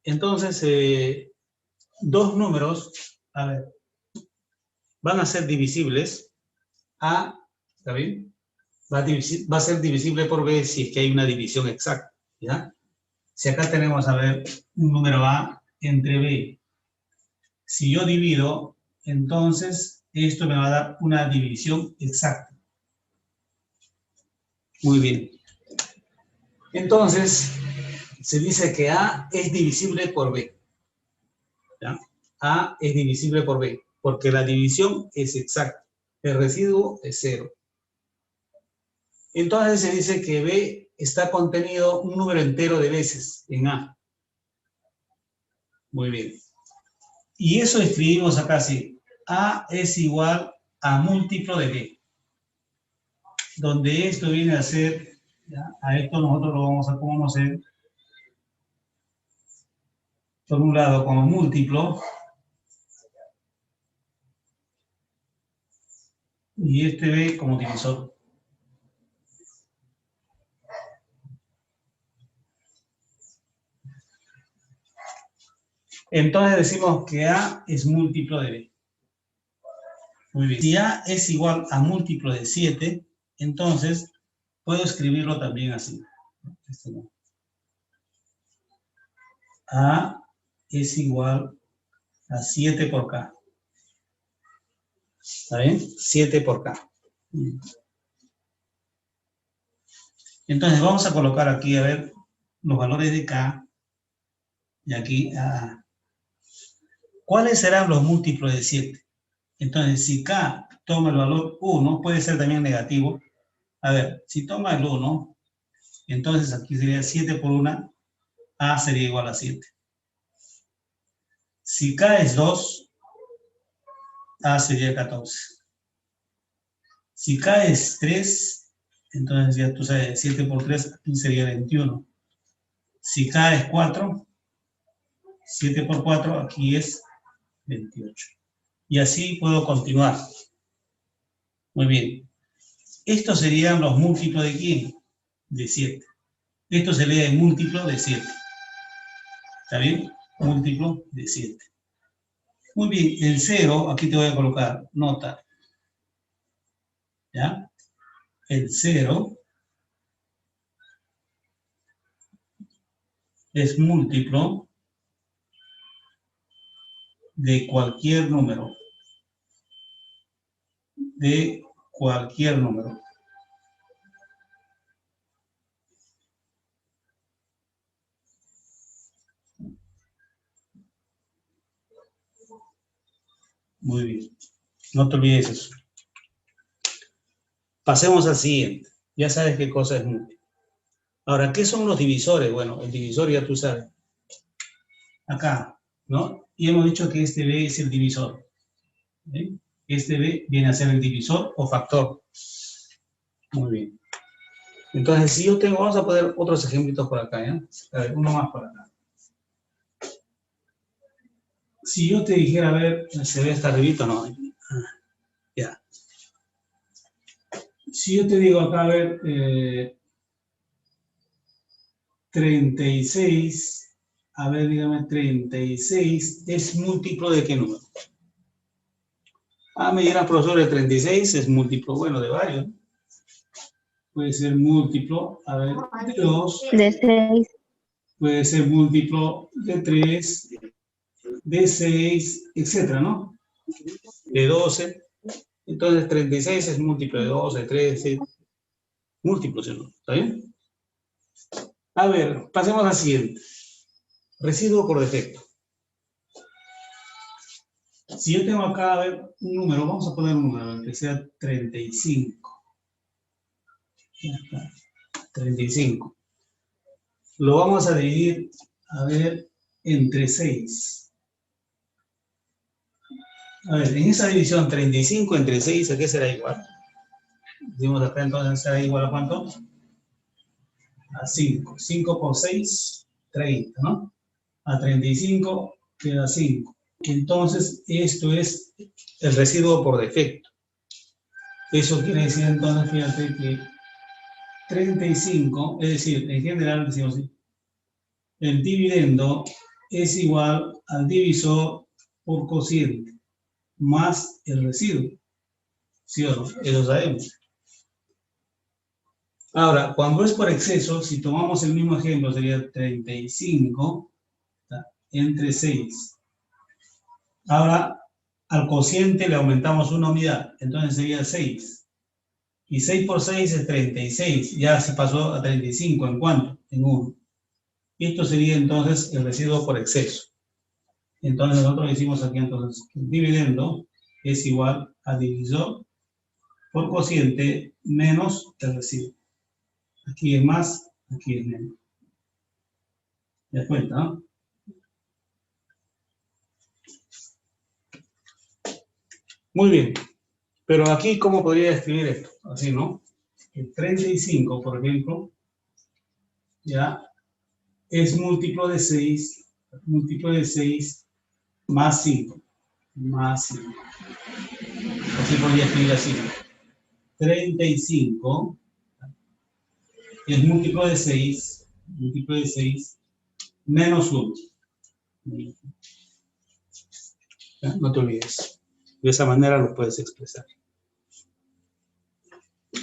Entonces, dos números, a ver, van a ser divisibles. A, ¿está bien? Va a ser divisible por B si es que hay una división exacta, ¿ya? Si acá tenemos, a ver, un número A entre B. Si yo divido, entonces esto me va a dar una división exacta. Muy bien. Entonces, se dice que A es divisible por B, ¿ya? A es divisible por B, porque la división es exacta. El residuo es 0. Entonces se dice que B está contenido un número entero de veces en A. Muy bien. Y eso escribimos acá así. A es igual a múltiplo de B. Donde esto viene a ser, ¿ya? A esto nosotros lo vamos a conocer por un lado como múltiplo. Y este B como divisor. Entonces decimos que A es múltiplo de B. Muy bien. Si A es igual a múltiplo de 7, entonces puedo escribirlo también así. A es igual a 7 por K. ¿Está bien? 7 por K. Entonces vamos a colocar aquí, a ver, los valores de K. Y aquí A. ¿Cuáles serán los múltiplos de 7? Entonces, si K toma el valor 1, puede ser también negativo. A ver, si toma el 1, entonces aquí sería 7 por 1, A sería igual a 7. Si K es 2, A sería 14. Si K es 3, entonces ya tú sabes, 7 por 3, aquí sería 21. Si K es 4, 7 por 4, aquí es 28. Y así puedo continuar. Muy bien. Estos serían los múltiplos de ¿quién? De 7. Esto sería el múltiplo de 7. ¿Está bien? Múltiplo de 7. Muy bien, el 0, aquí te voy a colocar nota. ¿Ya? El 0 es múltiplo de cualquier número. De cualquier número. Muy bien. No te olvides eso. Pasemos al siguiente. Ya sabes qué cosa es múltiplo. Ahora, ¿qué son los divisores? Bueno, el divisor ya tú sabes. Acá, ¿no? Y hemos dicho que este B es el divisor. ¿Sí? Este B viene a ser el divisor o factor. Muy bien. Entonces, si yo tengo, vamos a poner otros ejemplitos por acá, ¿ya? A ver, uno más por acá. Si yo te dijera, a ver, ¿se ve hasta arribito? No. Ya. Si yo te digo acá, a ver, 36, a ver, dígame, 36 es múltiplo de qué número. Ah, me dirán, profesor, el 36 es múltiplo, bueno, de varios. Puede ser múltiplo, a ver, de 2. De 6. Puede ser múltiplo de 3, de 6, etcétera, ¿no? De 12. Entonces, 36 es múltiplo de 2, de 3, de múltiplo, ¿sí? ¿Está bien? A ver, pasemos al siguiente. Residuo por defecto. Si yo tengo acá, a ver, un número, vamos a poner un número, que sea 35. Ya está, 35. Lo vamos a dividir, a ver, entre 6. A ver, en esa división 35 entre 6, ¿a qué será igual? Decimos acá entonces será igual a ¿cuánto? A 5. 5 por 6, 30, ¿no? A 35 queda 5. Entonces, esto es el residuo por defecto. Eso quiere decir entonces, fíjate que 35, es decir, en general decimos así, el dividendo es igual al divisor por cociente más el residuo. ¿Sí o no? Eso sabemos. Ahora, cuando es por exceso, si tomamos el mismo ejemplo, sería 35 entre 6. Ahora, al cociente le aumentamos una unidad, entonces sería 6. Y 6 por 6 es 36. Ya se pasó a 35. ¿En cuánto? En 1. Y esto sería entonces el residuo por exceso. Entonces nosotros decimos aquí entonces que el dividendo es igual a divisor por cociente menos el residuo. Aquí es más, aquí es menos. ¿Te das cuenta, no? Muy bien. Pero aquí, ¿cómo podría escribir esto? Así, ¿no? El 35, por ejemplo, ya es múltiplo de 6 más 5. Más 5. Así podría escribir así. 35 es múltiplo de 6 menos 1. No te olvides. De esa manera lo puedes expresar.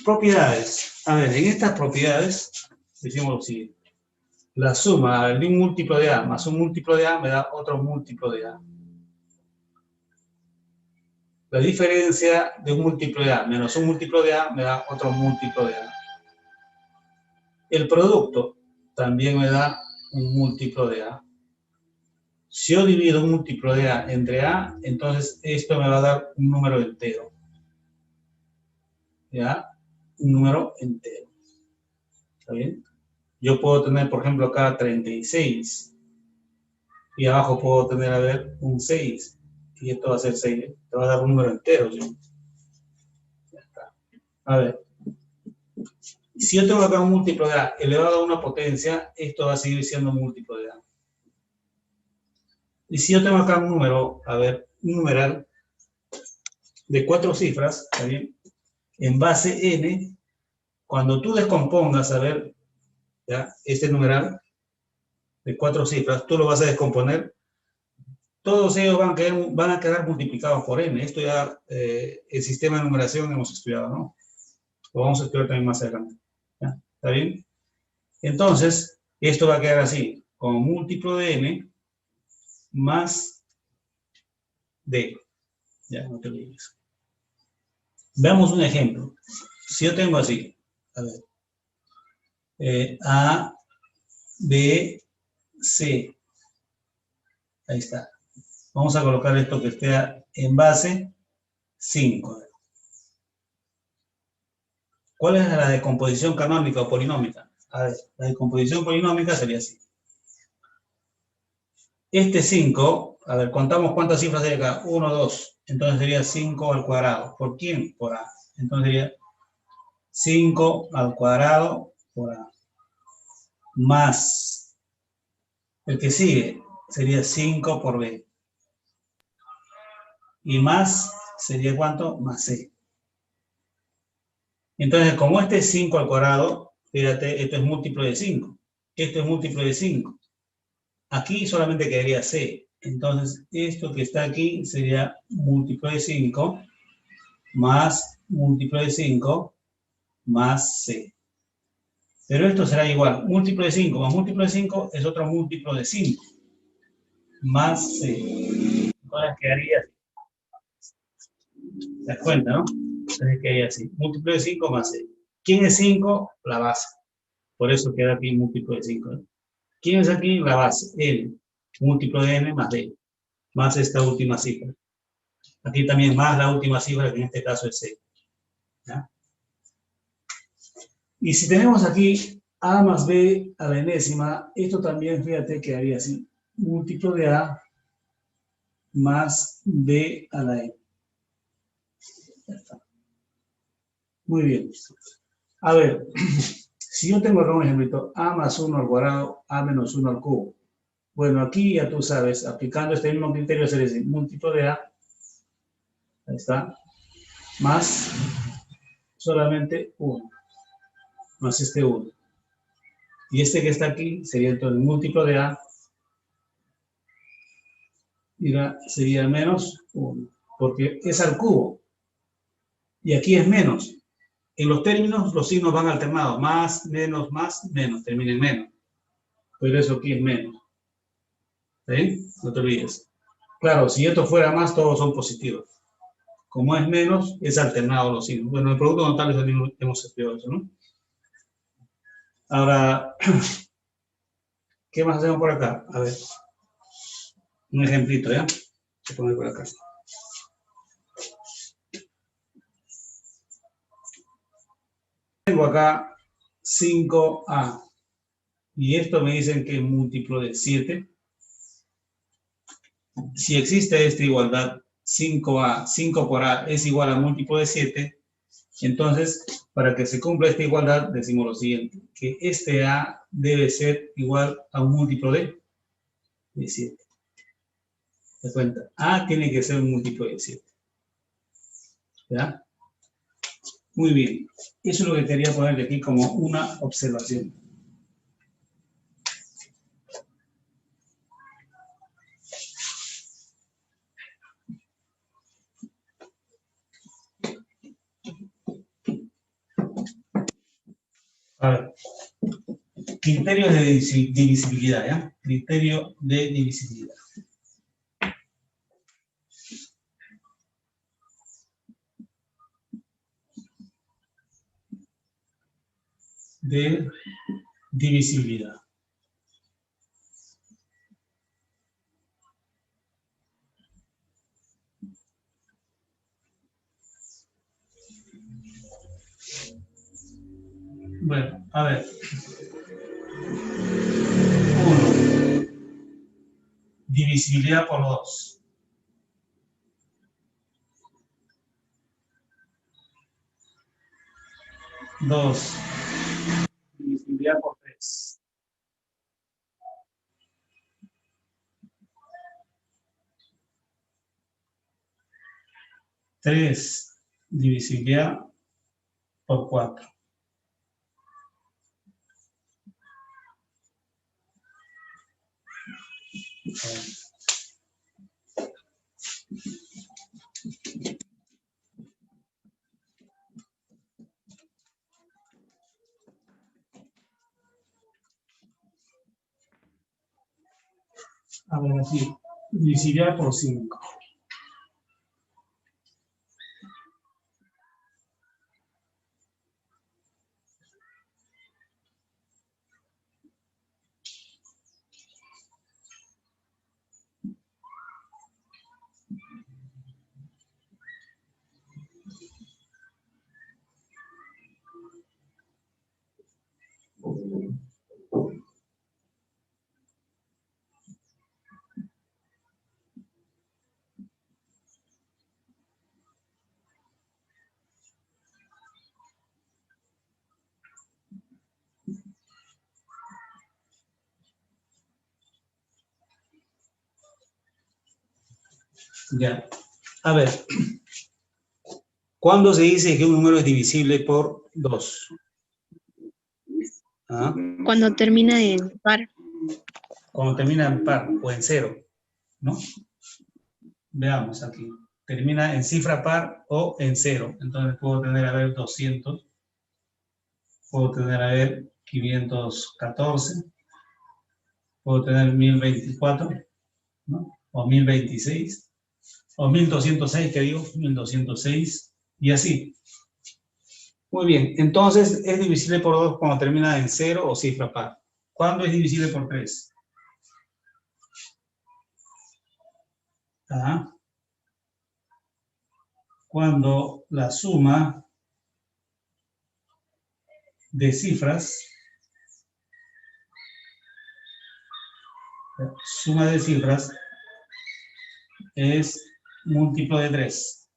Propiedades. A ver, en estas propiedades decimos lo siguiente. La suma de un múltiplo de A más un múltiplo de A me da otro múltiplo de A. La diferencia de un múltiplo de A menos un múltiplo de A me da otro múltiplo de A. El producto también me da un múltiplo de A. Si yo divido un múltiplo de A entre A, entonces esto me va a dar un número entero. ¿Ya? Un número entero. ¿Está bien? Yo puedo tener, por ejemplo, acá 36. Y abajo puedo tener, a ver, un 6. Y esto va a ser 6. Te va a dar un número entero, ¿sí? Ya está. A ver. Si yo tengo acá un múltiplo de A elevado a una potencia, esto va a seguir siendo un múltiplo de A. Y si yo tengo acá un número, a ver, un numeral de 4 cifras, ¿está bien? En base n, cuando tú descompongas, a ver, ¿ya? Este numeral de 4 cifras, tú lo vas a descomponer, todos ellos van a quedar multiplicados por n. Esto ya, el sistema de numeración hemos estudiado, ¿no? Lo vamos a estudiar también más adelante. ¿Ya? ¿Está bien? Entonces, esto va a quedar así, como múltiplo de n más d. Ya, no te olvides. Veamos un ejemplo. Si yo tengo así, a ver, A, B, C. Ahí está. Vamos a colocar esto que esté en base 5. ¿Cuál es la decomposición canónica o polinómica? A ver, la decomposición polinómica sería así. Este 5, a ver, contamos cuántas cifras hay acá. 1, 2. Entonces sería 5 al cuadrado. ¿Por quién? Por A. Entonces sería 5 al cuadrado por A. Más el que sigue sería 5 por B. Y más sería ¿cuánto? Más C. Entonces, como este es 5 al cuadrado, fíjate, esto es múltiplo de 5. Esto es múltiplo de 5. Aquí solamente quedaría C. Entonces, esto que está aquí sería múltiplo de 5 más múltiplo de 5 más C. Pero esto será igual. Múltiplo de 5 más múltiplo de 5 es otro múltiplo de 5 más C. Entonces quedaría así. ¿Te das cuenta, no? Entonces quedaría así. Múltiplo de 5 más C. ¿Quién es 5? La base. Por eso queda aquí múltiplo de 5. ¿No? ¿Quién es aquí? La base. N. Múltiplo de N más D. Más esta última cifra. Aquí también más la última cifra, que en este caso es C. ¿Ya? Y si tenemos aquí A más B a la enésima, esto también, fíjate, quedaría así. Múltiplo de A más B a la N. Ya está. Muy bien. A ver, si yo tengo acá un ejemplito, A más 1 al cuadrado, A menos 1 al cubo. Bueno, aquí ya tú sabes, aplicando este mismo criterio, sería decir, múltiplo de A, ahí está, más solamente 1, más este 1. Y este que está aquí sería entonces múltiplo de A, sería menos 1, porque es al cubo, y aquí es menos. En los términos los signos van alternados, más, menos, termina en menos. Pero eso aquí es menos. ¿Sí? No te olvides. Claro, si esto fuera más, todos son positivos. Como es menos, es alternado los signos. Bueno, en el producto notable también hemos estudiado eso, ¿no? Ahora, ¿qué más hacemos por acá? A ver, un ejemplito, ¿ya? Se pone por acá. Tengo acá 5A. Y esto me dicen que es múltiplo de 7. Si existe esta igualdad, 5A, 5 por A es igual a múltiplo de 7, entonces, para que se cumpla esta igualdad, decimos lo siguiente, que este A debe ser igual a un múltiplo de 7. ¿Te das cuenta? A tiene que ser un múltiplo de 7. ¿Ya? Muy bien. Eso es lo que quería poner aquí como una observación. A ver. Criterios de divisibilidad, ¿ya? Criterio de divisibilidad. De divisibilidad. Bueno, a ver. 1. Divisibilidad por 2. 2. Divisibilidad por 3. 3. Divisibilidad por 4. A ver, aquí. Divisibilidad por 5. Ya. A ver. ¿Cuándo se dice que un número es divisible por 2? ¿Ah? Cuando termina en par. Cuando termina en par o en 0, ¿no? Veamos aquí. Termina en cifra par o en 0. Entonces puedo tener, a ver, 200. Puedo tener, a ver, 514. Puedo tener 1024, ¿no? O 1026. O 1206, que digo, 1206. Y así. Muy bien. Entonces, es divisible por 2 cuando termina en 0 o cifra par. ¿Cuándo es divisible por 3? ¿Ah? Cuando la suma de cifras, es múltiplo de 3.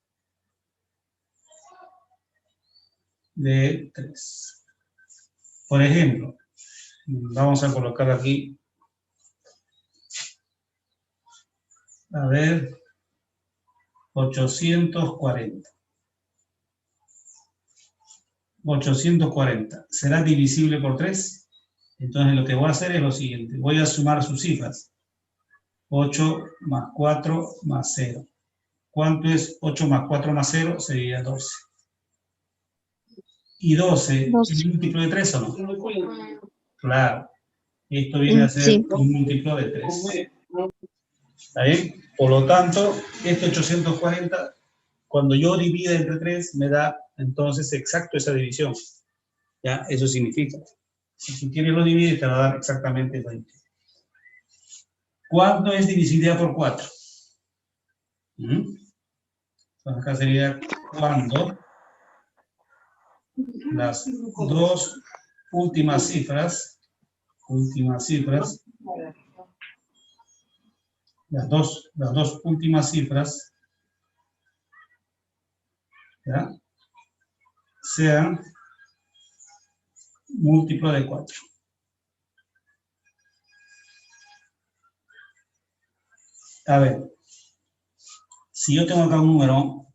De 3. Por ejemplo, vamos a colocar aquí, a ver, 840. 840. ¿Será divisible por 3? Entonces lo que voy a hacer es lo siguiente. Voy a sumar sus cifras. 8 más 4 más 0. ¿Cuánto es 8 más 4 más 0? Sería 12. ¿Y 12 es múltiplo de 3 o no? Claro. Esto viene a ser Sí. un múltiplo de 3. ¿Está bien? Por lo tanto, este 840, cuando yo divida entre 3, me da entonces exacto esa división. ¿Ya? Eso significa. Si tú quieres lo divides, te va a dar exactamente 20. ¿Cuándo es divisibilidad por 4? Entonces acá sería cuando las dos últimas cifras, las dos últimas cifras, ¿ya? Sean múltiplo de 4. A ver, si yo tengo acá un número,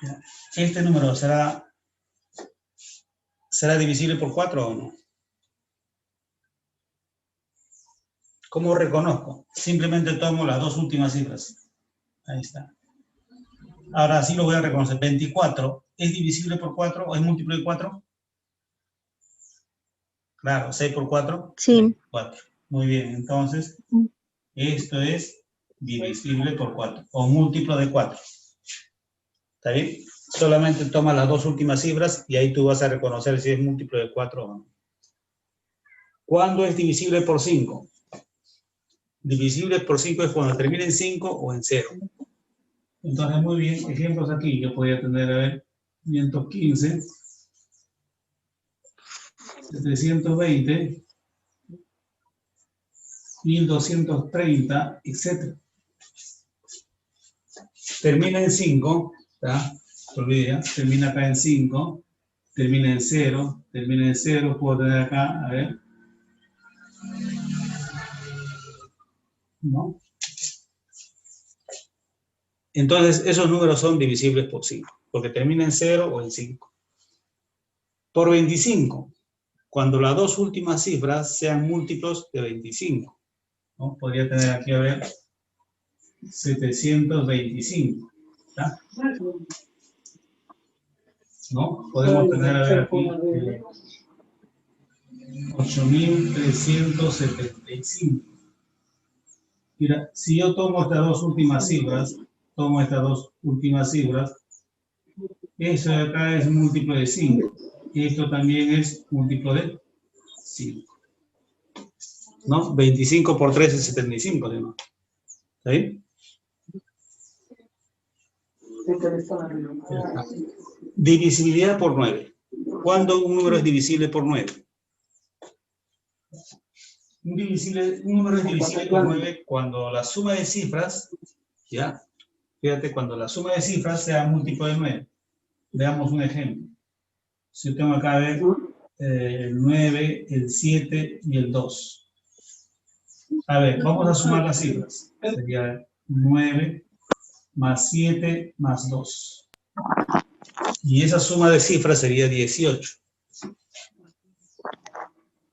¿ya? ¿Este número será divisible por 4 o no? ¿Cómo reconozco? Simplemente tomo las dos últimas cifras. Ahí está. Ahora sí lo voy a reconocer. 24, ¿es divisible por 4 o es múltiplo de 4? Claro, 6 por 4. Sí. 4. Muy bien, entonces, esto es divisible por 4, o múltiplo de 4. ¿Está bien? Solamente toma las dos últimas cifras y ahí tú vas a reconocer si es múltiplo de 4 o no. ¿Cuándo es divisible por 5? Divisible por 5 es cuando termina en 5 o en 0. Entonces, muy bien, ejemplos aquí. Yo podría tener, a ver, 515, 720, 1230, etc. Termina en 5, ¿tá? Se olvida, termina acá en 5, termina en 0, puedo tener acá, a ver, ¿no? Entonces, esos números son divisibles por 5, porque termina en 0 o en 5. Por 25, cuando las dos últimas cifras sean múltiplos de 25, ¿no? Podría tener aquí, a ver, 725, ¿tá? ¿No? Podemos tener, a ver, aquí 8.375. Mira, si yo tomo estas dos últimas cifras, eso de acá es múltiplo de 5. Esto también es múltiplo de 5. ¿No? 25 por 3 es 75, ¿no? ¿Está bien? Divisibilidad por 9. ¿Cuándo un número es divisible por 9? Un número es divisible por 9 cuando la suma de cifras, ¿ya? Fíjate, cuando la suma de cifras sea múltiplo de 9. Veamos un ejemplo. Si yo tengo acá, a ver, el 9, el 7 y el 2. A ver, vamos a sumar las cifras. Sería 9 más 7 más 2. Y esa suma de cifras sería 18.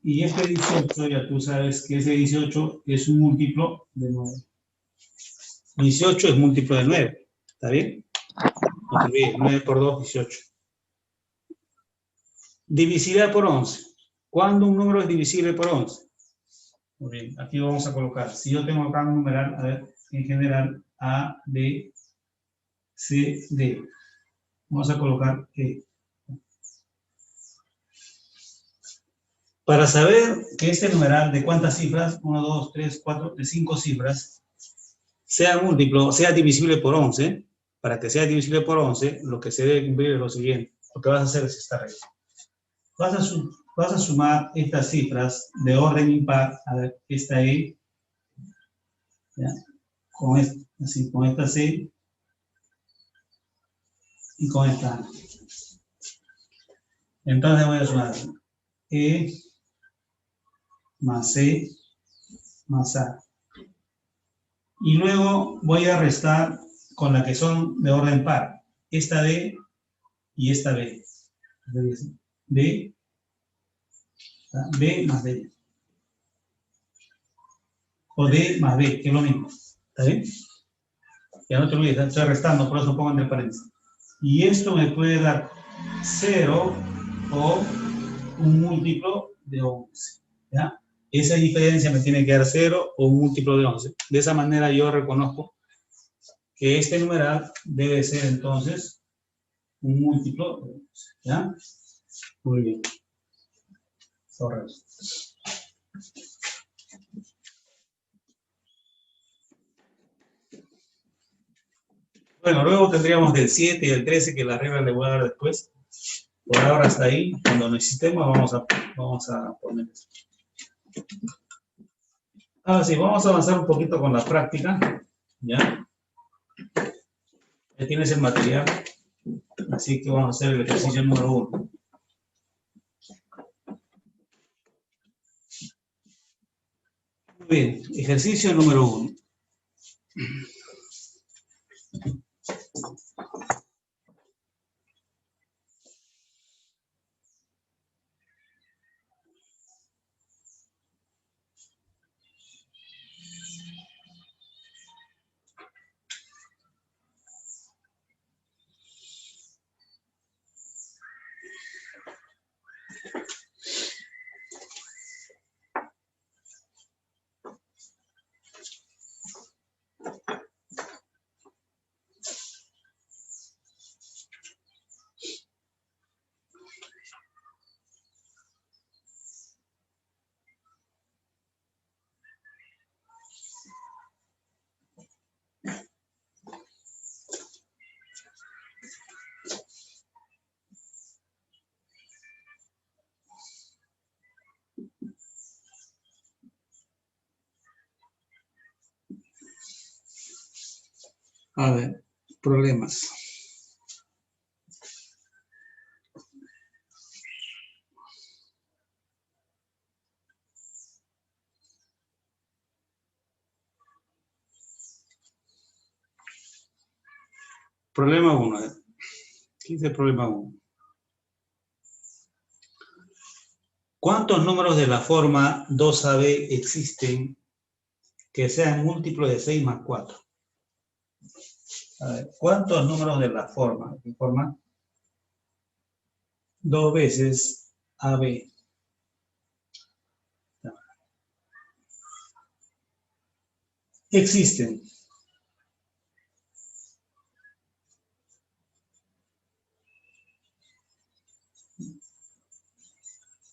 Y este 18, ya tú sabes que ese 18 es un múltiplo de 9. 18 es múltiplo de 9. ¿Está bien? No te olvides, 9 por 2, 18. Divisibilidad por 11. ¿Cuándo un número es divisible por 11? Muy bien, aquí vamos a colocar. Si yo tengo acá un numeral, a ver, en general, A, B, C, D. Vamos a colocar E. Para saber que este numeral de cuántas cifras, 1, 2, 3, 4, de 5 cifras, sea múltiplo, sea divisible por 11, para que sea divisible por 11, lo que se debe cumplir es lo siguiente. Lo que vas a hacer es esta regla. Vas a sumar estas cifras de orden impar, a ver, esta E, ¿ya? Con esta C y con esta A. Entonces voy a sumar E más C más A. Y luego voy a restar con la que son de orden par. Esta D y esta B. D más D. O D más B, que es lo mismo. ¿Está bien? Ya no te olvides, estoy restando, por eso pongo entre paréntesis. Y esto me puede dar 0 o un múltiplo de 11. ¿Ya? Esa diferencia me tiene que dar 0 o un múltiplo de 11. De esa manera yo reconozco que este numeral debe ser entonces un múltiplo de 11. ¿Ya? Muy bien. Correcto. Bueno, luego tendríamos del 7 y del 13, que la regla le voy a dar después. Por ahora hasta ahí. Cuando necesitemos vamos a poner eso. Ahora sí, vamos a avanzar un poquito con la práctica. ¿Ya? Ya tienes el material. Así que vamos a hacer el ejercicio número 1. Muy bien, ejercicio número 1. A ver, problemas. Problema 1. ¿Qué dice el problema 1? ¿Cuántos números de la forma 2AB existen que sean múltiplos de 6 más 4? A ver, ¿cuántos números de la forma? ¿De forma? 2 veces AB. Existen.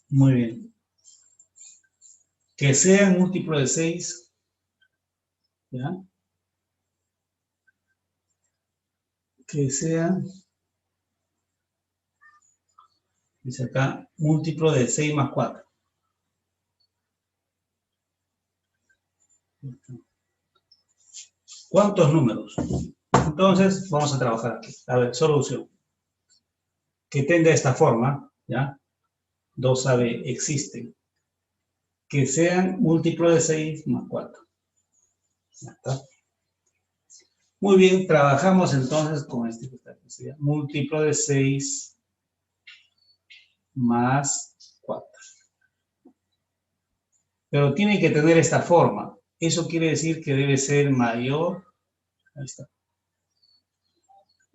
Muy bien. Que sean múltiplos de 6. ¿Ya? Que sean, dice acá, múltiplo de 6 más 4. ¿Cuántos números? Entonces, vamos a trabajar aquí. A ver, solución. Que tenga esta forma, ¿ya? 2AB existen, que sean múltiplo de 6 más 4. Ya está. Muy bien, trabajamos entonces con este que está aquí. Sería múltiplo de 6 más 4. Pero tiene que tener esta forma. Eso quiere decir que debe ser mayor, ahí está,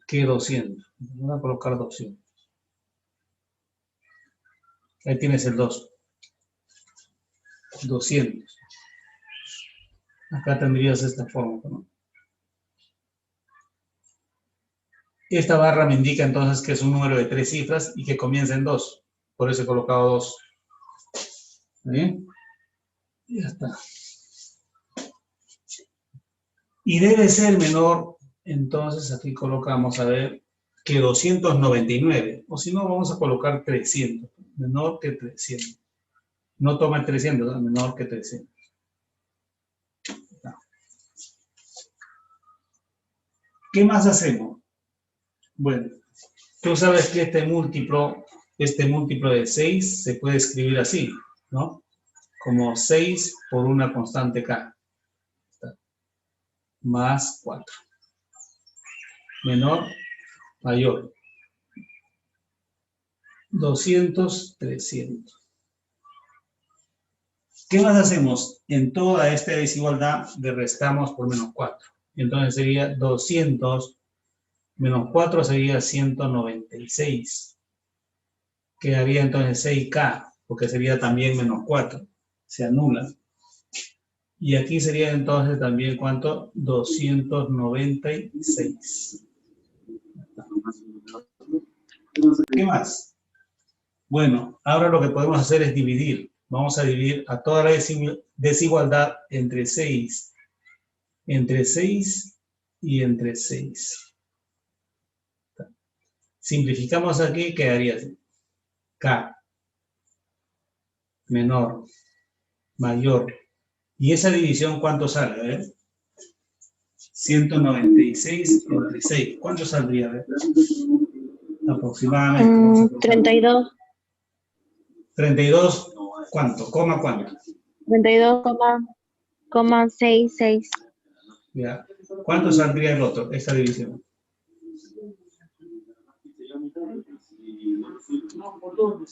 que 200. Voy a colocar 200. Ahí tienes el 2. 200. Acá tendrías esta forma, ¿no? Esta barra me indica entonces que es un número de 3 cifras y que comienza en 2. Por eso he colocado 2. ¿Bien? Ya está. Y debe ser menor, entonces aquí colocamos, a ver, que 299. O si no, vamos a colocar 300. Menor que 300. No toma el 300, ¿no? Menor que 300. No. ¿Qué más hacemos? Bueno, tú sabes que este múltiplo de 6 se puede escribir así, ¿no? Como 6 por una constante k. Más 4. Menor, mayor. 200, 300. ¿Qué más hacemos? En toda esta desigualdad le restamos por menos 4. Entonces sería 200 menos 4 sería 196. Quedaría entonces 6K, porque sería también menos 4. Se anula. Y aquí sería entonces también, ¿cuánto? 296. ¿Qué más? Bueno, ahora lo que podemos hacer es dividir. Vamos a dividir a toda la desigualdad entre 6 y entre 6. Simplificamos aquí, quedaría así. K menor, mayor. ¿Y esa división cuánto sale? A ver. 196 entre 6. ¿Cuánto saldría? A ver. Aproximadamente. 32. 32, ¿cuánto? ¿Coma cuánto? 32,66. Ya. ¿Cuánto saldría el otro, esta división?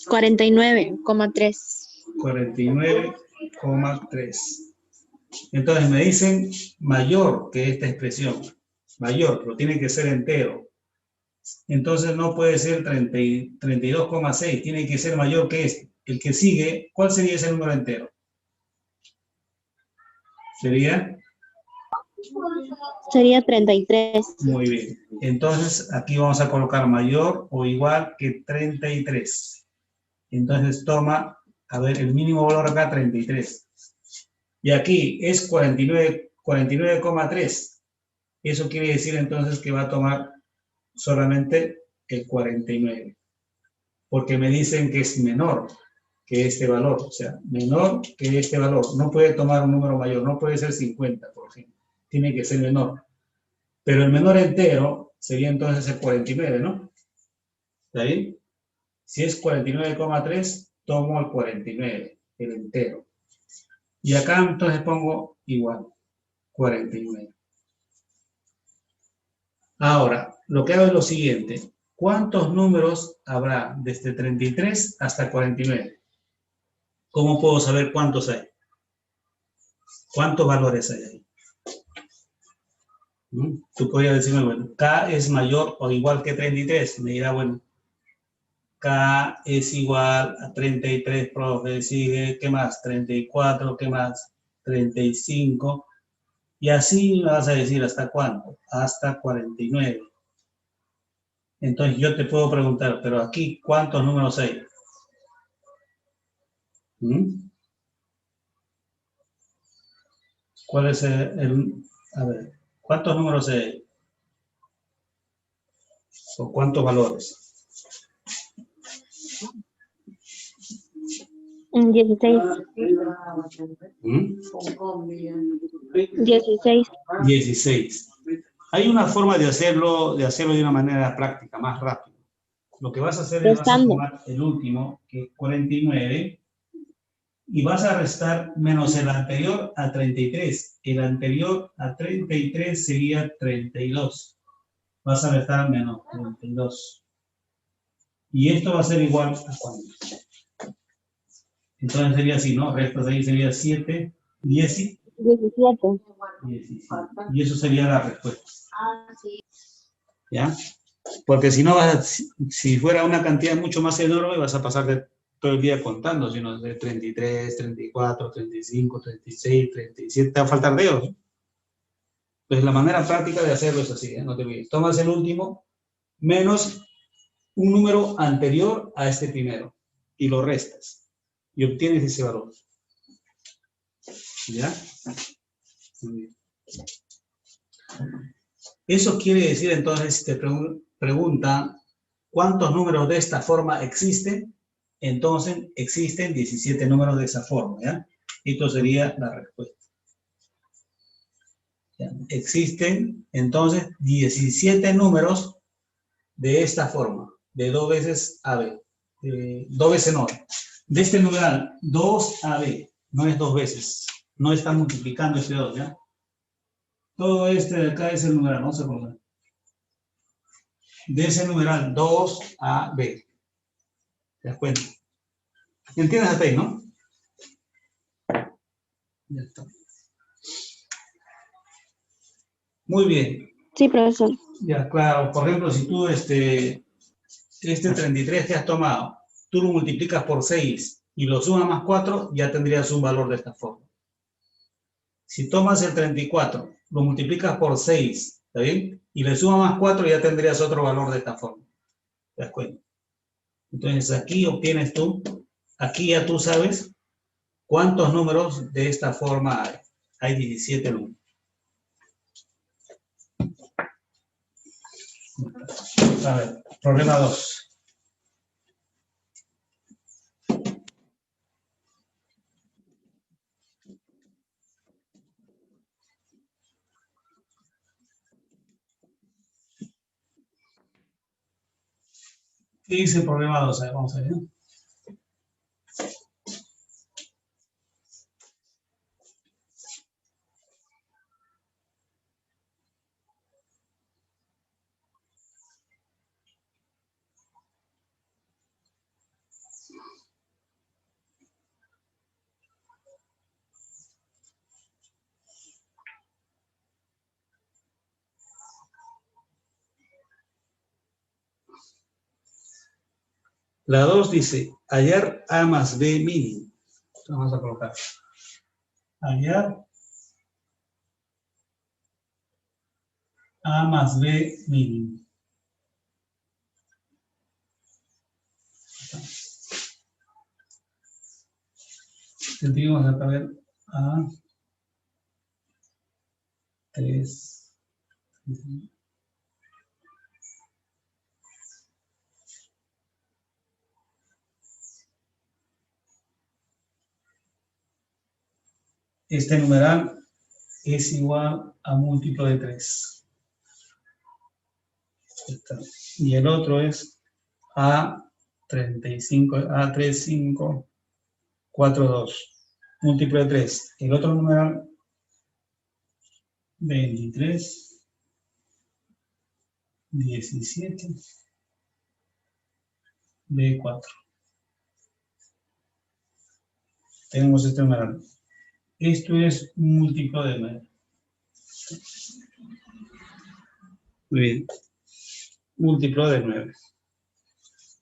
49,3. 49,3. Entonces me dicen mayor que esta expresión. Mayor, pero tiene que ser entero. Entonces no puede ser 32,6, tiene que ser mayor que este. El que sigue, ¿cuál sería ese número entero? Sería 33. Muy bien. Entonces aquí vamos a colocar mayor o igual que 33. Entonces toma, a ver, el mínimo valor acá 33. Y aquí es 49,3. Eso quiere decir entonces que va a tomar solamente el 49. Porque me dicen que es menor que este valor. O sea, menor que este valor. No puede tomar un número mayor. No puede ser 50, por ejemplo. Tiene que ser menor. Pero el menor entero sería entonces el 49, ¿no? ¿Está ahí? Si es 49,3, tomo el 49, el entero. Y acá entonces pongo igual, 49. Ahora, lo que hago es lo siguiente. ¿Cuántos números habrá desde 33 hasta 49? ¿Cómo puedo saber cuántos hay? ¿Cuántos valores hay ahí? Tú podrías decirme, bueno, K es mayor o igual que 33. Me dirá, bueno, K es igual a 33, profe, sigue, ¿qué más? 34, ¿qué más? 35. Y así me vas a decir, ¿hasta cuánto? Hasta 49. Entonces yo te puedo preguntar, pero aquí, ¿cuántos números hay? ¿Cuál es a ver, ¿cuántos números hay? ¿O cuántos valores? 16. 16. 16. Hay una forma de hacerlo de una manera práctica, más rápido. Lo que vas a hacer es vas a Restando. tomar el último, que es 49, y vas a restar menos el anterior a 33. El anterior a 33 sería 32. Vas a restar menos 32. Y esto va a ser igual a cuánto. Entonces sería así, ¿no? Restas ahí sería 7, 10 y 17. 17. Y eso sería la respuesta. ¿Ya? Porque si no, si fuera una cantidad mucho más enorme, vas a pasar todo el día contando, sino de 33, 34, 35, 36, 37, te va a faltar dedos. Entonces, la manera práctica de hacerlo es así, ¿eh? No te olvides. Tomas el último menos un número anterior a este primero y lo restas y obtienes ese valor. ¿Ya? Muy bien. Eso quiere decir entonces, si te preguntan cuántos números de esta forma existen, entonces existen 17 números de esa forma, ¿ya? Esto sería la respuesta. ¿Ya? Existen entonces 17 números de esta forma, de 2 veces AB, 2 veces no, de este numeral 2AB, no es 2 veces, no está multiplicando este 2, ¿ya? Todo este de acá es el numeral, no se acuerdan. De ese numeral 2AB. ¿Te das cuenta? ¿Entiendes hasta ahí, no? Ya está. Muy bien. Sí, profesor. Ya, claro. Por ejemplo, si tú este 33 que has tomado, tú lo multiplicas por 6 y lo sumas más 4, ya tendrías un valor de esta forma. Si tomas el 34, lo multiplicas por 6, ¿está bien? Y le sumas más 4, ya tendrías otro valor de esta forma. ¿Te das cuenta? Entonces aquí obtienes tú, aquí ya tú sabes cuántos números de esta forma hay. Hay 17 números. A ver, problema 2. ¿Qué dice el problema 2? A ver, vamos a ver. La 2 dice, hallar A más B mínimo. Vamos a colocar. Hallar A más B mínimo. Tendríamos acá ver A 3. Este numeral es igual a múltiplo de 3. Y el otro es A35, A3542. Múltiplo de 3. El otro numeral, 23, 17, B4. Tenemos este numeral. Esto es un múltiplo de 9. Muy bien. Múltiplo de 9.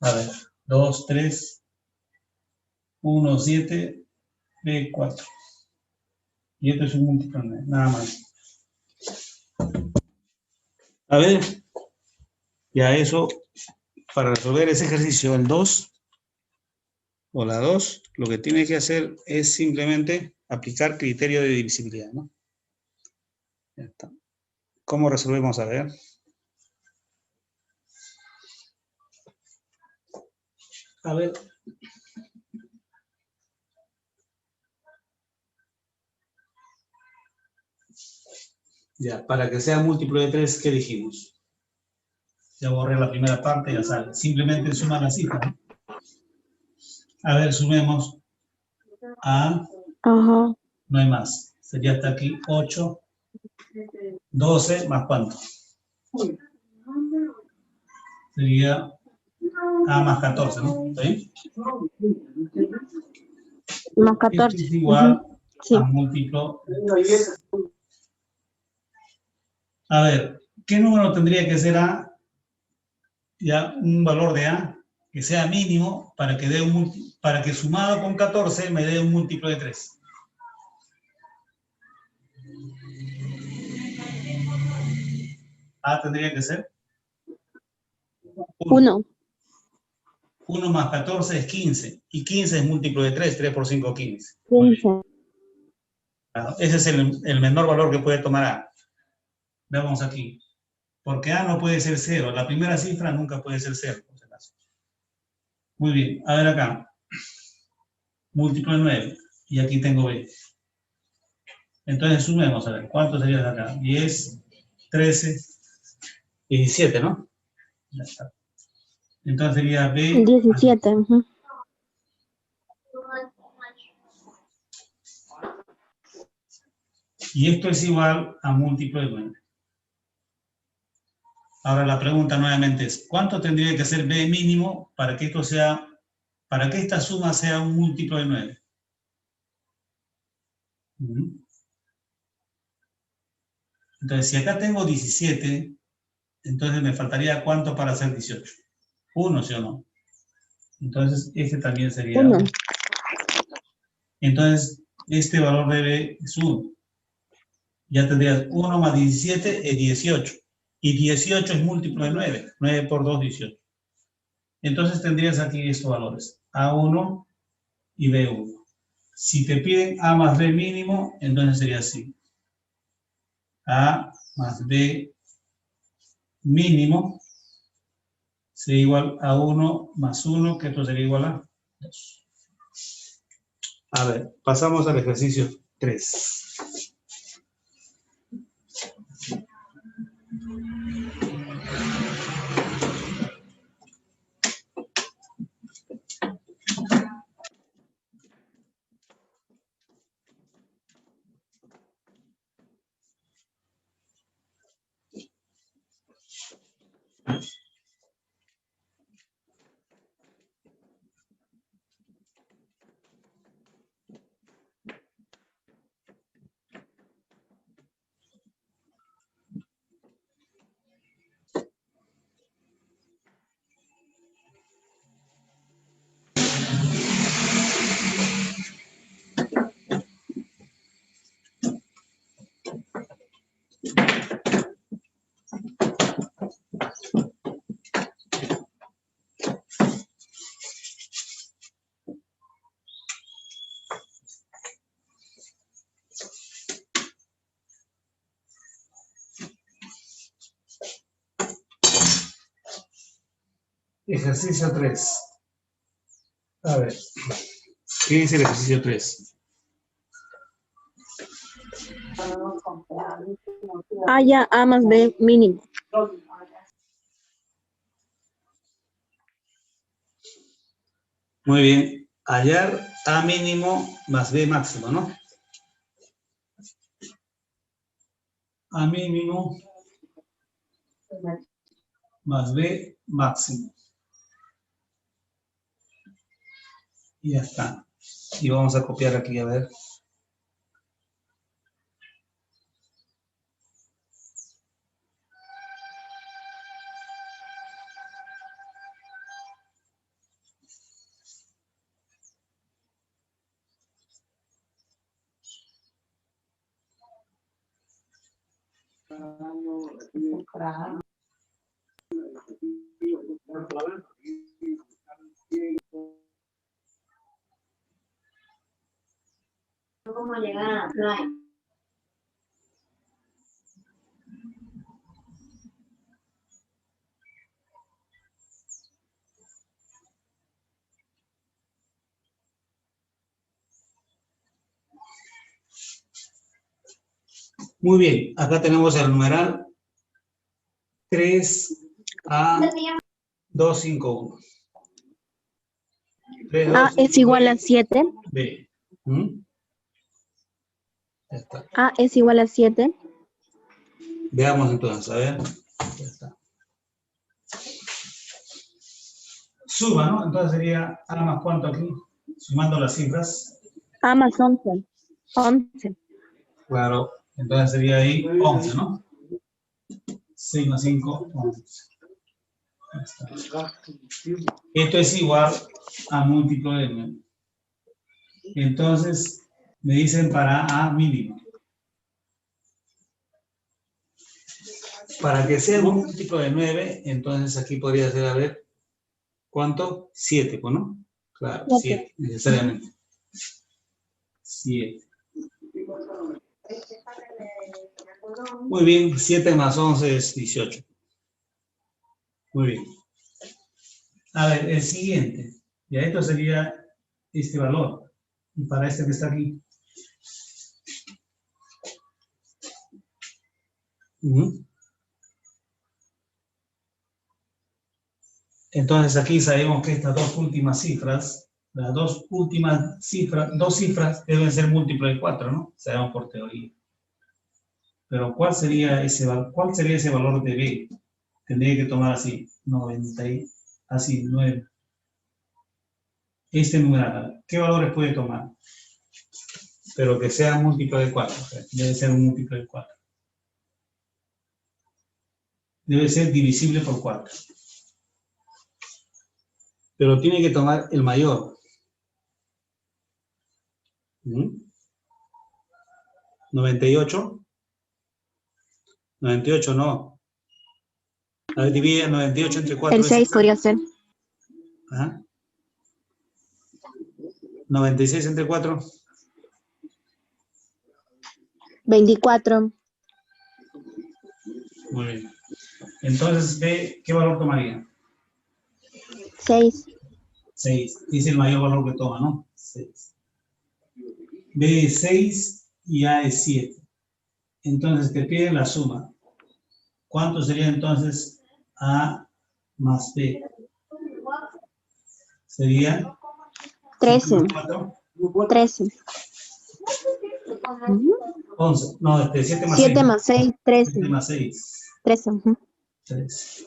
A ver, 2, 3, 1, 7, B4. Y esto es un múltiplo de 9, nada más. A ver, ya eso, para resolver ese ejercicio, el 2 o la 2, lo que tiene que hacer es simplemente aplicar criterio de divisibilidad, ¿no? Ya está. ¿Cómo resolvemos? A ver. A ver. Ya, para que sea múltiplo de 3, ¿qué dijimos? Ya borré la primera parte, ya sale. Simplemente suma la cifra, ¿no? A ver, sumemos a... Ajá. No hay más. Sería hasta aquí 8, 12, ¿más cuánto? Sería A más 14, ¿no? ¿Está bien? Más Esto 14. es igual Sí. a múltiplo de 3. A ver, ¿qué número tendría que ser A? Ya un valor de A que sea mínimo para que, para que sumado con 14 me dé un múltiplo de 3. A tendría que ser 1. 1. 1 más 14 es 15. Y 15 es múltiplo de 3. 3 por 5, 15. Muy bien. 15. Claro, ese es el menor valor que puede tomar A. Veamos aquí. Porque A no puede ser 0. La primera cifra nunca puede ser 0, por si acaso. Muy bien. A ver acá. Múltiplo de 9. Y aquí tengo B. Entonces sumemos, a ver. ¿Cuánto sería de acá? 10, 13, 17, ¿no? Ya está. Entonces sería B. 17. Y esto es igual a múltiplo de 9. Ahora la pregunta nuevamente es, ¿cuánto tendría que ser B mínimo para que esto sea, para que esta suma sea un múltiplo de 9? Entonces, si acá tengo 17, entonces me faltaría ¿cuánto para hacer 18? 1, ¿sí o no? Entonces, este también sería 1. Entonces, este valor de B es 1. Ya tendrías 1 más 17 es 18. Y 18 es múltiplo de 9. 9 por 2, 18. Entonces tendrías aquí estos valores. A1 y B1. Si te piden A más B mínimo, entonces sería así. A más B mínimo sería igual a 1 más 1, que esto sería igual a 2. A ver, pasamos al ejercicio 3. Ejercicio 3. A ver, ¿qué dice el ejercicio 3? Haya A más B mínimo. Muy bien. Hallar A mínimo más B máximo, ¿no? A mínimo más B máximo. Y ya está. Y vamos a copiar aquí, a ver. ¿Cómo llegar? No hay. Muy bien, acá tenemos el numeral 3 A 251. A es igual a 7. B. ¿Mm? Ya está. A es igual a 7. Veamos entonces, a ver. Ya está. Suma, ¿no? Entonces sería A más cuánto aquí, sumando las cifras. A más 11. 11. Claro, entonces sería ahí 11, ¿no? 6 más 5, 11. Ya está. Esto es igual a múltiplo de 9. Entonces, me dicen para A mínimo. Para que sea un múltiplo de 9, entonces aquí podría ser, a ver, ¿cuánto? 7, pues, ¿no? Claro, 7, necesariamente. 7. Muy bien, 7 más 11 es 18. Muy bien. A ver, el siguiente. Ya esto sería este valor. Y para este que está aquí. Entonces aquí sabemos que estas dos últimas cifras, las dos últimas cifras, dos cifras deben ser múltiplos de 4, ¿no? Sabemos por teoría. Pero ¿cuál sería ese valor de B? Tendría que tomar así, 90, así, 9. Este numeral, ¿qué valores puede tomar? Pero que sea múltiplo de 4, debe ser un múltiplo de 4. Debe ser divisible por 4. Pero tiene que tomar el mayor. 98. 98 no. A ver, divide 98 entre 4. El 6 podría ser. Ajá. 96 entre 4. 24. Muy bien. Entonces, B, ¿qué valor tomaría? 6. 6. Es el mayor valor que toma, ¿no? 6. B es 6 y A es 7. Entonces, te piden la suma. ¿Cuánto sería entonces A más B? Sería 13. 4, 13. 11. No, 7 más 6. 7 más 6, 13. 7 más 6. 13. 3.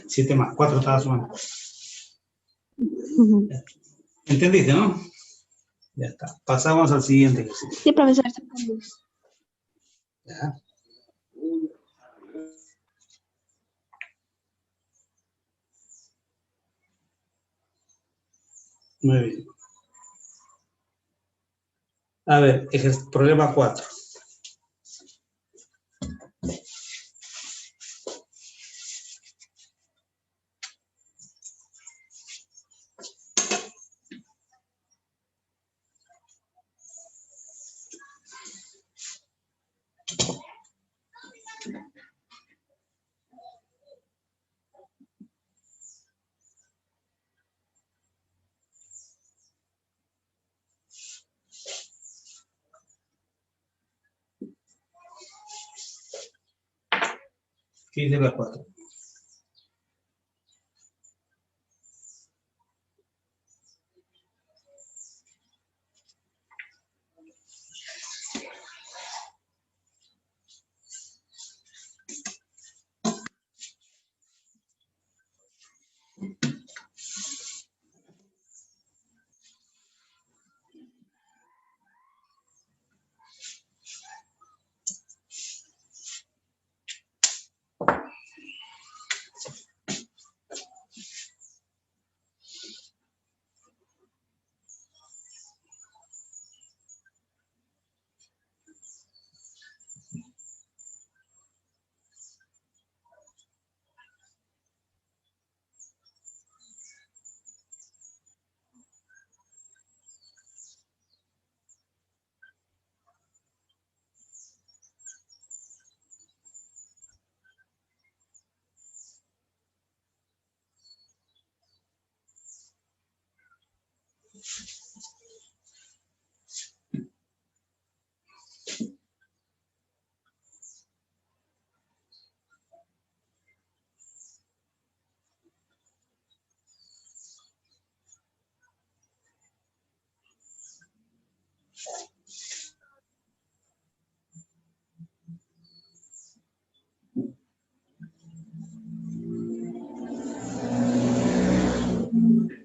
7 más 4 estaba sumando. ¿Entendiste, no? Ya está. Pasamos al siguiente ejercicio. Sí, profesor. Ya. Muy bien. A ver, problema 4. ¿Qué dice la 4?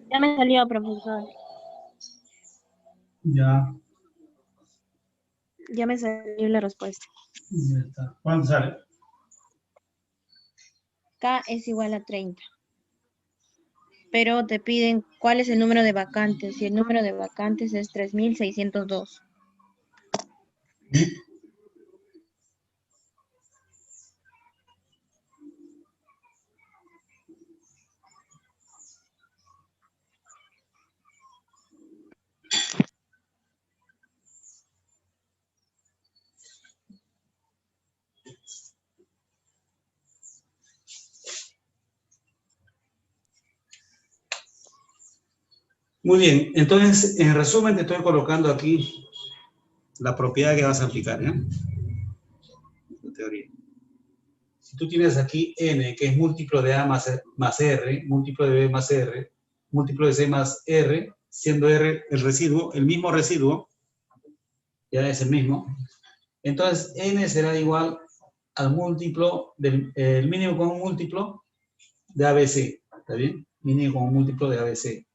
Ya me salió, profesor. Ya, Ya me salió la respuesta. ya está. ¿Cuánto sale? K es igual a 30. Pero te piden cuál es el número de vacantes. Y el número de vacantes es 3602. Muy bien, entonces, en resumen, te estoy colocando aquí la propiedad que vas a aplicar, ¿ya? La teoría. Si tú tienes aquí n, que es múltiplo de a más r, múltiplo de b más r, múltiplo de c más r, siendo r el residuo, el mismo residuo, ya es el mismo, entonces n será igual al múltiplo, el mínimo común múltiplo de ABC, ¿está bien? Mínimo común múltiplo de ABC.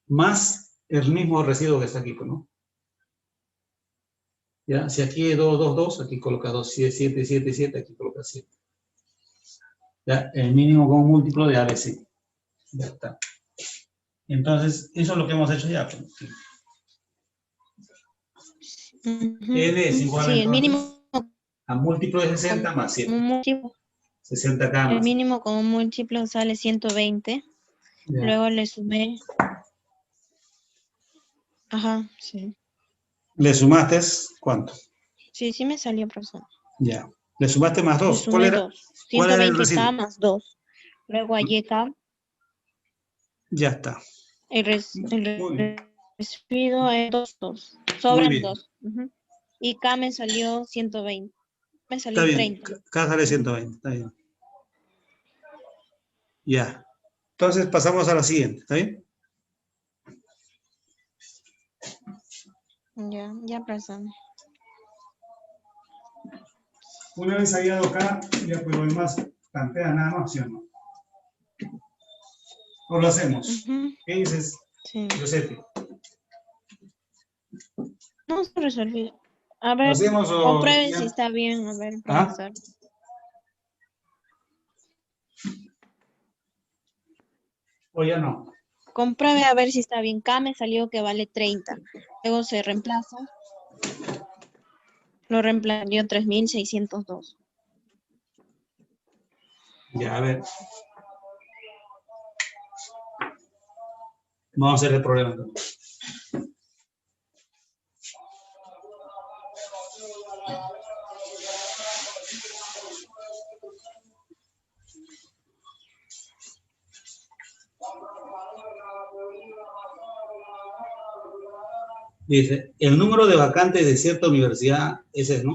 Más el mismo residuo que está aquí, ¿no? ¿Ya? Si aquí es 2, 2, 2, aquí colocas 2, 7, 7, 7, aquí colocas 7. ¿Ya? El mínimo común múltiplo de ABC. Ya está. Entonces, eso es lo que hemos hecho ya. N es igual, Sí, el entonces, mínimo a múltiplo de 60 más 7. múltiplo. 60 acá El más. mínimo como múltiplo sale 120. Ya. Luego le sumé. Ajá, sí. ¿Le sumaste cuánto? Sí, sí me salió, profesor. Ya. Le sumaste más Le 2. sumé 2. ¿Cuál era el 120K residuo? más 2. Luego a YK. Ya está. El Muy bien. residuo es 2, 2. Muy Sobran bien. 2. Y K me salió 120. Me Está salió bien. 30. Acá sale 120. Está bien. Ya. Entonces pasamos a la siguiente. ¿Está bien? Ya pasamos. Una vez hallado acá, ya pues lo demás plantea nada más, ¿sí o no? ¿O lo hacemos? ¿Qué dices, Sí. Giuseppe? No se resolvió. A ¿Lo ver, hacemos o compruebe ya? si está bien. A ver, ¿Ah? profesor. ¿O ya no? Compruebe a ver si está bien. K me salió que vale 30. Luego se reemplaza. Lo reemplazó 3602. Ya, a ver. Vamos a hacer el problema entonces. Dice, el número de vacantes de cierta universidad, ese es, ¿no?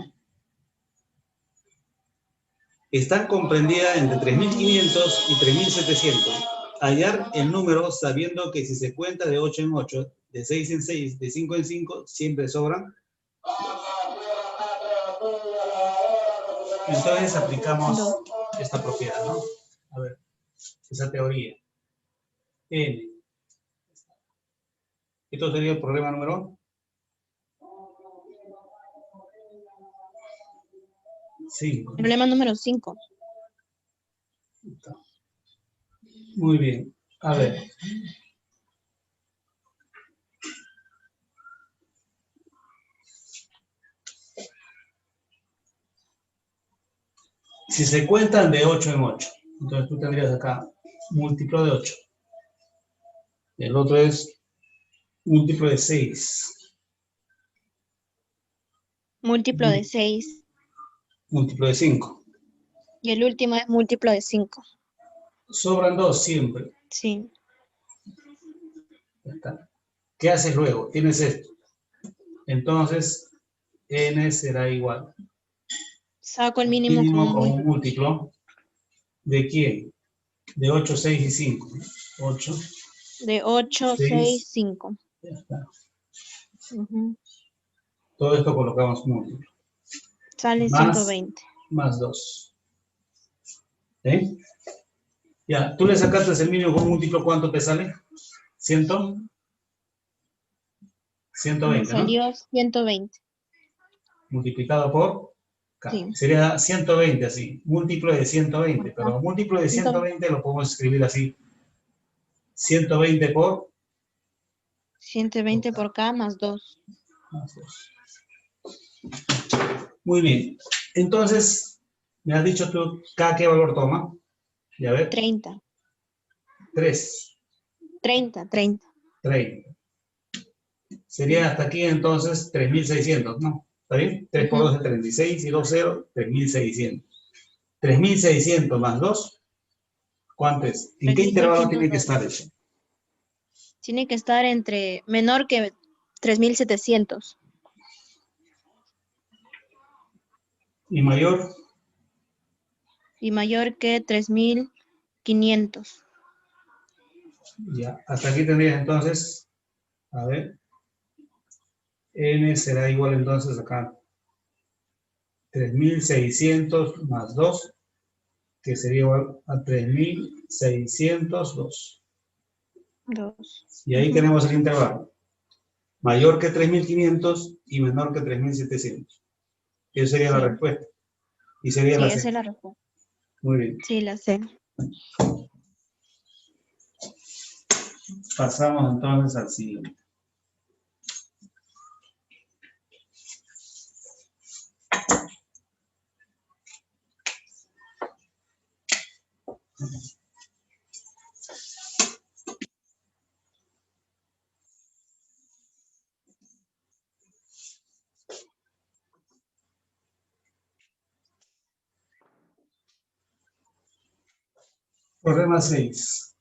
Están comprendidas entre 3.500 y 3.700. Hallar el número sabiendo que si se cuenta de 8 en 8, de 6 en 6, de 5 en 5, siempre sobran. Entonces aplicamos esta propiedad, ¿no? A ver, esa teoría. N. Esto sería el problema número 5. Problema número 5. Muy bien. A ver. Si se cuentan de 8 en 8, entonces tú tendrías acá múltiplo de 8. El otro es múltiplo de 6. Múltiplo de 6. Múltiplo de 5. Y el último es múltiplo de 5. Sobran 2 siempre. Sí. Ya está. ¿Qué haces luego? Tienes esto. Entonces, n será igual. Saco el mínimo Mínimo como como un múltiplo. ¿De quién? De 8, 6 y 5. 8. de 8, 6, 5. Ya está. Ujú. Todo esto colocamos múltiplo. Sale Más 120. Más 2. ¿Sí? Ya, tú le sacaste el mínimo con múltiplo, ¿cuánto te sale? 120, ¿no? Salió 120. Multiplicado por K. Sí. Sería 120 así, múltiplo de 120, Ajá. pero múltiplo de 100. 120 lo podemos escribir así. 120 por 120 por K más 2. más 2. Muy bien. Entonces, me has dicho tú, K, ¿qué valor toma? Ya ver. 30. 3. 30. 30. Sería hasta aquí entonces 3.600, ¿no? ¿Está bien? 3 por 2 es 36 y 2 0, 3.600. 3.600 más 2, ¿cuánto es? ¿En qué intervalo tiene que 3.602. estar eso? Tiene que estar entre menor que 3.700 ¿Y mayor? y mayor que 3.500. Ya, hasta aquí tendrías entonces, a ver, n será igual entonces acá, 3.600 más 2, que sería igual a 3.602. 2. Y ahí tenemos el intervalo, mayor que 3.500 y menor que 3.700. Esa sería la Sí. respuesta. Y sería Sí, la esa C. es la respuesta. Muy bien. Sí, la sé. Pasamos entonces al siguiente. Problema 6.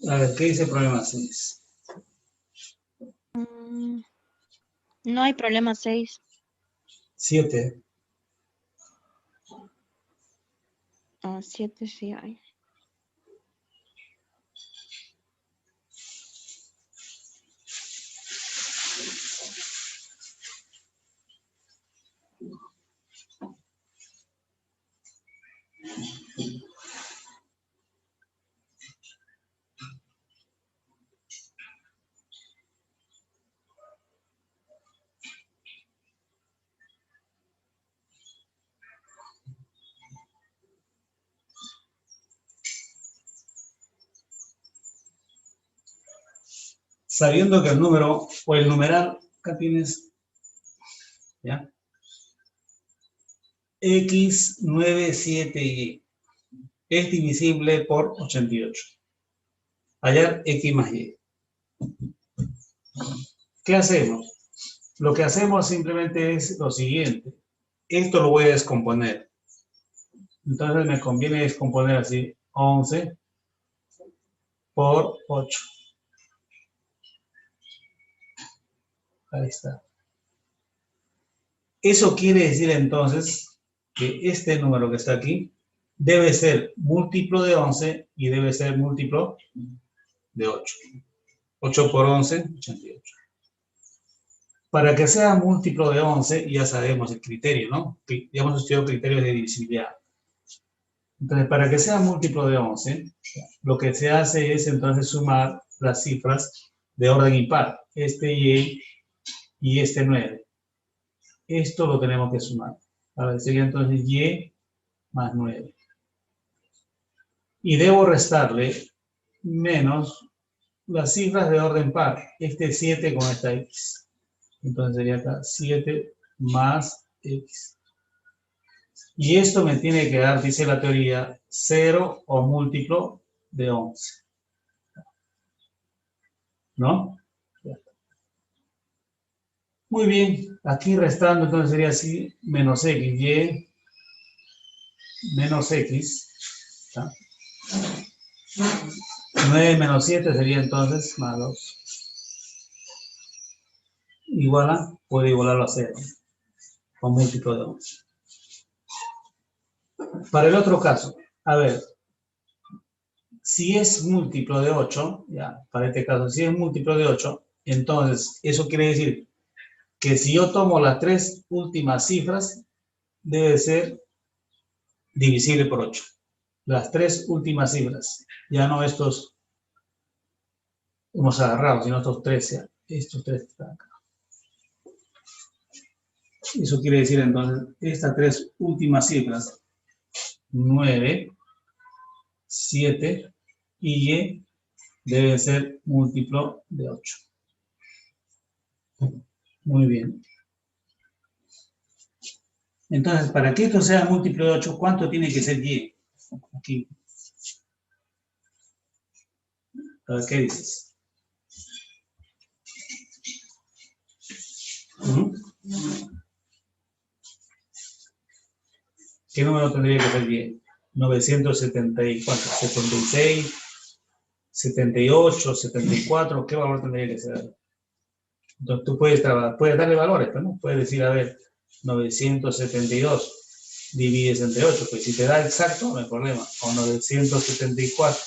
A ver, ¿qué dice el problema 6? No hay problema 6. 7. 7 sí hay. Sabiendo que el número o el numeral, acá tienes, ¿ya? X97Y es divisible por 88. Hallar X más Y. ¿Qué hacemos? Lo que hacemos simplemente es lo siguiente. Esto lo voy a descomponer. Entonces me conviene descomponer así. 11 por 8. Ahí está. Eso quiere decir entonces que este número que está aquí debe ser múltiplo de 11 y debe ser múltiplo de 8. 8 por 11, 88. Para que sea múltiplo de 11, ya sabemos el criterio, ¿no? Ya hemos estudiado criterios de divisibilidad. Entonces, para que sea múltiplo de 11, lo que se hace es entonces sumar las cifras de orden impar. Este Y y este 9. Esto lo tenemos que sumar. A ver, sería entonces Y más 9. Y debo restarle menos las cifras de orden par. Este 7 con esta X. Entonces sería acá 7 más X. Y esto me tiene que dar, dice la teoría, 0 o múltiplo de 11. ¿No? Muy bien. Aquí restando, entonces sería así, menos X, Y, menos X. ¿Está? 9 menos 7 sería entonces más 2. Puede igualarlo a 0. O múltiplo de 11. Para el otro caso, a ver, si es múltiplo de 8, ya, para este caso, si es múltiplo de 8, entonces eso quiere decir que si yo tomo las tres últimas cifras, debe ser divisible por 8. Las tres últimas cifras, ya no estos hemos agarrado, sino estos tres, ya, estos tres están acá. Eso quiere decir entonces, estas tres últimas cifras, 9, 7 y y debe ser múltiplo de 8. Muy bien. Entonces, para que esto sea múltiplo de 8, ¿cuánto tiene que ser y? Aquí. A ver, ¿qué dices? ¿Qué número tendría que ser y? 974, 76, 78, 74, ¿qué valor tendría que ser? Entonces tú puedes darle valores, ¿no? Puedes decir, a ver, 972 divides entre 8, pues si te da exacto, no hay problema. O 974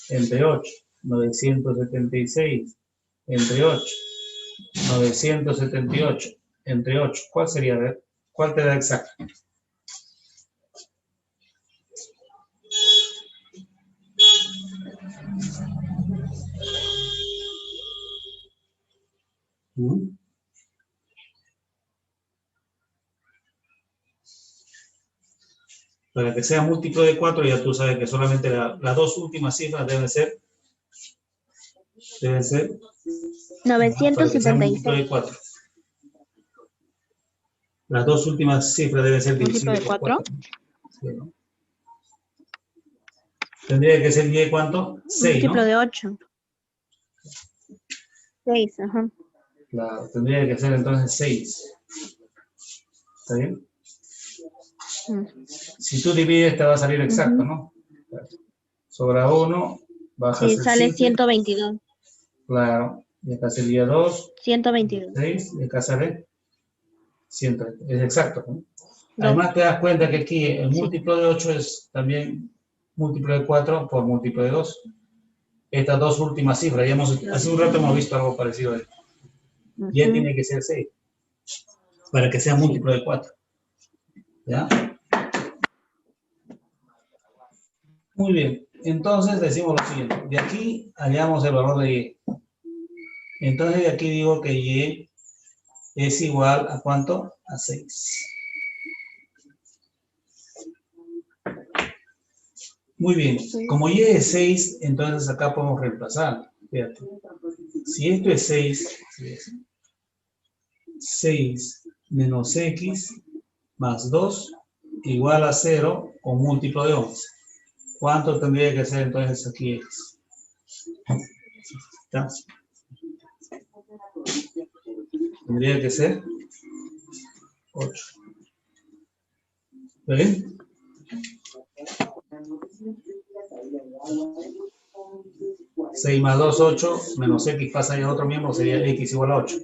entre 8, 976 entre 8, 978 entre 8. ¿Cuál sería? A ver, ¿cuál te da exacto? Para que sea múltiplo de 4, ya tú sabes que solamente las dos últimas cifras deben ser 976. De 4. Las dos últimas cifras deben ser ¿Múltiplo divisibles de por 4? 4. Sí, ¿no? Tendría que ser y cuánto? 6, Múltiplo ¿no? de 8. 6, ajá. Claro, tendría que ser entonces 6. ¿Está bien? Si tú divides te va a salir exacto, ¿no? Sobra 1, bajas Sí, el sale 7. 122. Claro, y acá sería 2, 122. 6, y acá sale 100. Es exacto, ¿no? 2. Además te das cuenta que aquí el Sí. múltiplo de 8 es también múltiplo de 4 por múltiplo de 2. Estas dos últimas cifras, ya hace un rato hemos visto algo parecido a esto. Ya tiene que ser 6 para que sea múltiplo de 4. ¿Ya? Muy bien. Entonces decimos lo siguiente. De aquí hallamos el valor de y. Entonces de aquí digo que y es igual a ¿cuánto? A 6. Muy bien. Como y es 6, entonces acá podemos reemplazar. Fíjate. Si esto es 6, 6 menos x más 2 igual a 0 o múltiplo de 11. ¿Cuánto tendría que ser entonces aquí x? ¿Está? Tendría que ser 8. ¿Ven? ¿6 más 2, 8, menos x pasa ahí a otro miembro, sería x igual a 8.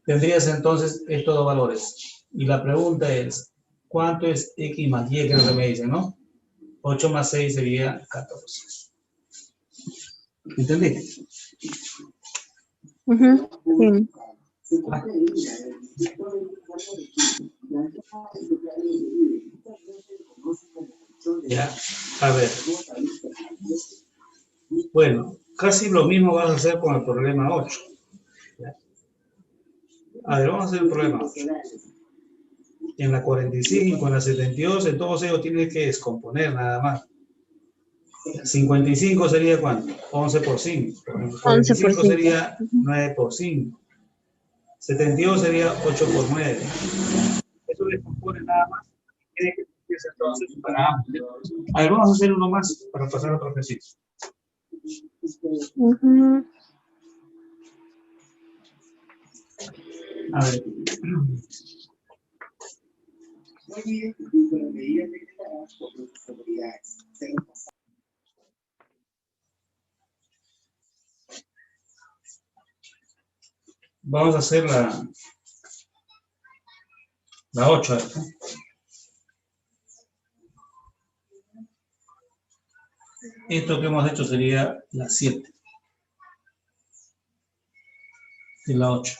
Tendrías entonces estos dos valores. Y la pregunta es, ¿cuánto es x más y? Que es lo que me dicen, ¿no? 8 más 6 sería 14. ¿Entendí? Sí. Ya, a ver. Bueno, casi lo mismo vas a hacer con el problema 8. ¿Ya? A ver, vamos a hacer el problema 8. En la 45, en la 72, en todos ellos tienes que descomponer nada más. 55 sería ¿cuánto? 11 por 5. 45 sería 9 por 5. 72 sería 8 por 9. Eso descompone nada más. Tiene que cumplirse entonces para ambos. A ver, vamos a hacer uno más para pasar a otro ejercicio. A ver. Vamos a hacer la 8. Esto que hemos hecho sería la 7. Y la 8.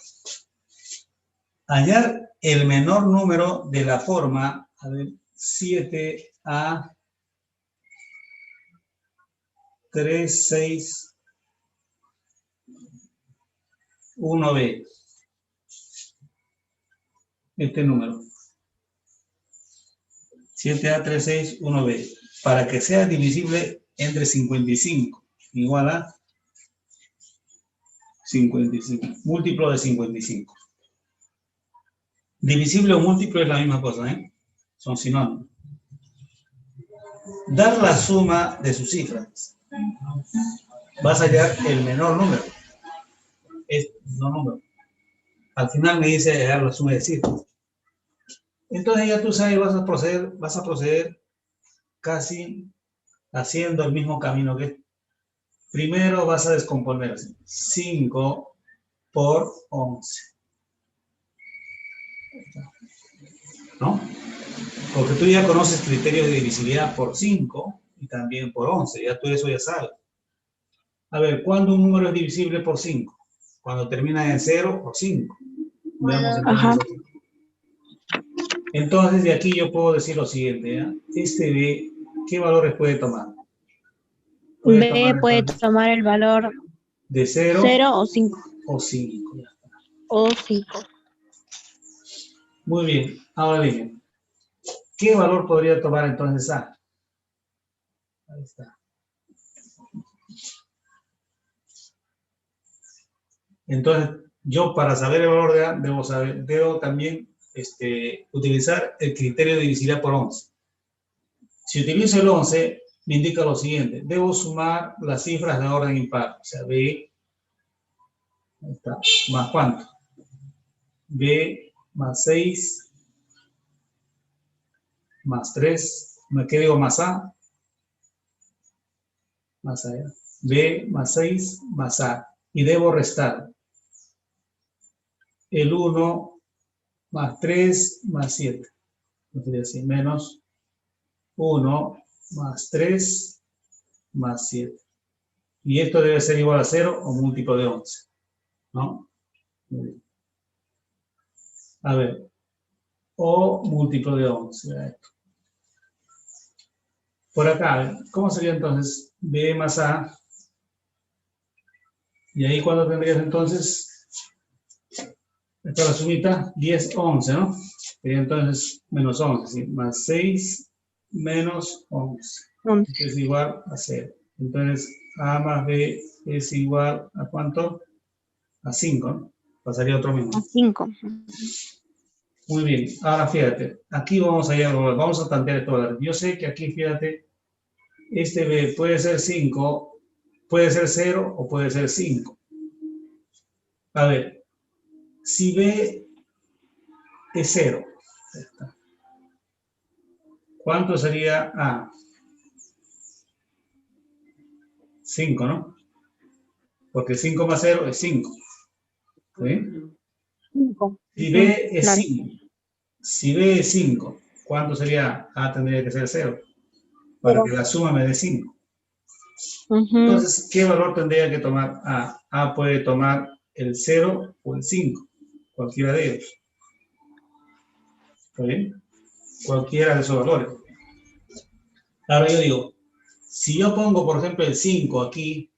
Hallar el menor número de la forma, a ver, 7A 3, 6, 1B. Este número. 7A 3, 6, 1B. Para que sea divisible entre 55. Igual a 55. Múltiplo de 55. Divisible o múltiplo es la misma cosa, ¿eh? Son sinónimos. Dar la suma de sus cifras. Vas a hallar el menor número. Es no número. Al final me dice hallar la suma de cifras. Entonces ya tú sabes, vas a proceder casi haciendo el mismo camino que primero vas a descomponer así. 5 por 11. ¿No? Porque tú ya conoces criterios de divisibilidad por 5 y también por 11. Ya tú eso ya sabes. A ver, ¿cuándo un número es divisible por 5? Cuando termina en 0 o 5. Veamos entonces. Entonces, de aquí yo puedo decir lo siguiente. ¿Ya? Este B, ¿qué valores puede tomar? Puede tomar el valor de 0 o 5. O 5. O 5. Muy bien. Ahora dime, ¿qué valor podría tomar entonces A? Ahí está. Entonces, yo para saber el valor de A, debo también utilizar el criterio de divisibilidad por 11. Si utilizo el 11, me indica lo siguiente. Debo sumar las cifras de orden impar. O sea, B, ahí está, ¿más cuánto? B más 6, más 3, ¿qué digo? Más A. Más A, B más 6 más A. Y debo restar el 1 más 3 más 7. Sería así, menos 1 más 3 más 7. Y esto debe ser igual a 0 o múltiplo de 11. ¿No? Muy bien. A ver, o múltiplo de 11. Por acá, ¿cómo sería entonces? B más A. Y ahí, ¿cuándo tendrías entonces? Esta es la sumita, 10, 11, ¿no? Sería entonces menos 11, ¿sí? Más 6 menos 11. Que es igual a 0. Entonces, A más B es igual a ¿cuánto? A 5, ¿no? Pasaría otro mismo. A 5. Muy bien. Ahora, fíjate. Aquí vamos a tantear todo. Yo sé que aquí, fíjate, este B puede ser 5, puede ser 0 o puede ser 5. A ver, si B es 0, ¿cuánto sería A? 5, ¿no? Porque 5 más 0 es 5. ¿Sí? 5. Si B es 5, si B es 5, ¿cuánto sería A? Tendría que ser 0, para que la suma me dé 5. Entonces, ¿qué valor tendría que tomar A? A puede tomar el 0 o el 5, cualquiera de ellos. ¿Está bien? Cualquiera de esos valores. Ahora yo digo, si yo pongo, por ejemplo, el 5 aquí,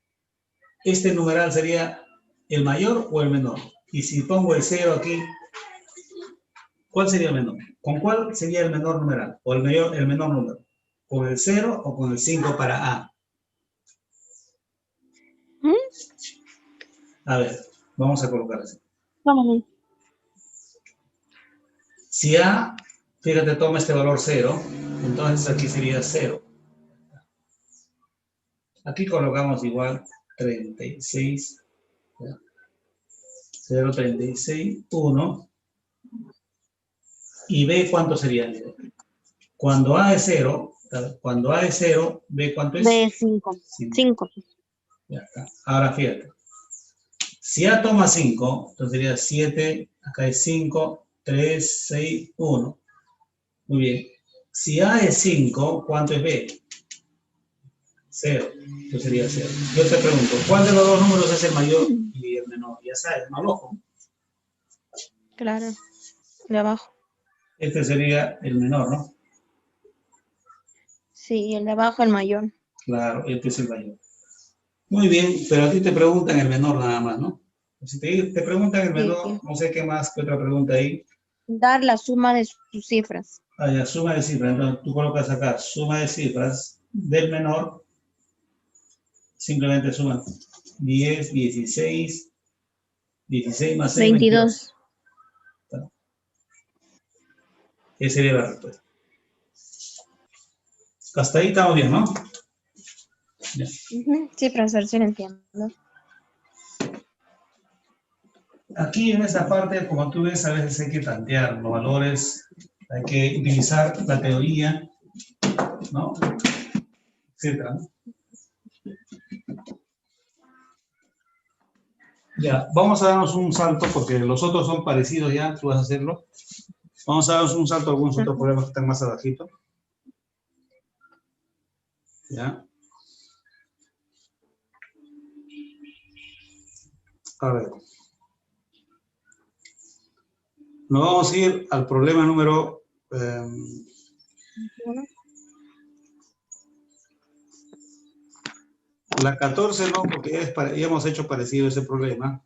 ¿este numeral sería el mayor o el menor? Y si pongo el 0 aquí, ¿cuál sería el menor? ¿Con cuál sería el menor numeral? ¿O el menor número? ¿Con el 0 o con el 5 para A? A ver, vamos a colocar así. Vamos. Si A, fíjate, toma este valor 0, entonces aquí sería 0. Aquí colocamos igual 36, 0, 36, 1. ¿Y B cuánto sería? Cuando A es 0, B cuánto es? B es 5. 5. Ya está. Ahora fíjate. Si A toma 5, entonces sería 7, acá es 5, 3, 6, 1. Muy bien. Si A es 5, ¿cuánto es B? 0. Esto sería 0. Yo te pregunto, ¿cuál de los dos números es el mayor y el menor? Ya sabes, más ojo. Claro. De abajo. Este sería el menor, ¿no? Sí, el de abajo el mayor. Claro, este es el mayor. Muy bien, pero a ti te preguntan el menor nada más, ¿no? Si te preguntan el menor, Sí. no sé qué más, qué otra pregunta ahí. Dar la suma de sus cifras. Ah, ya, suma de cifras. Entonces tú colocas acá suma de cifras del menor. Simplemente suman 10, 16, 16 más 6, 22. 22. Esa sería la respuesta. Hasta ahí estamos bien, ¿no? Ya. Sí, profesor, sí lo entiendo. Aquí en esta parte, como tú ves, a veces hay que tantear los valores, hay que utilizar la teoría, ¿no? Etcétera, ¿no? Ya, vamos a darnos un salto porque los otros son parecidos ya, tú vas a hacerlo. Vamos a darnos un salto a algunos otros problemas que están más abajito. Ya. A ver. Nos vamos a ir al problema número... la 14 no, porque ya hemos hecho parecido ese problema.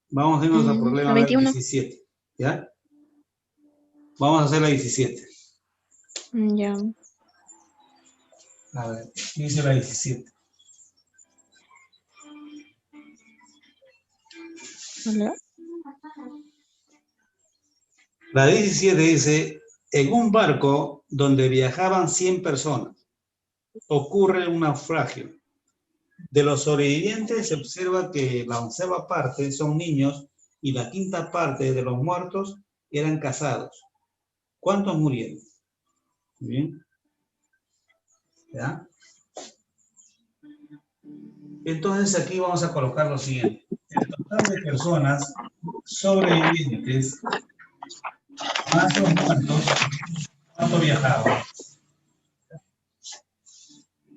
Vamos a irnos al problema La 21. 17, ¿ya? Vamos a hacer la 17. Ya. A ver, dice la 17. ¿Hola? La 17 dice, en un barco donde viajaban 100 personas, ocurre un naufragio. De los sobrevivientes se observa que la 11ª parte son niños y la 5ª parte de los muertos eran casados. ¿Cuántos murieron? Bien. ¿Ya? Entonces aquí vamos a colocar lo siguiente. El total de personas sobrevivientes más los muertos, ¿cuánto viajaban?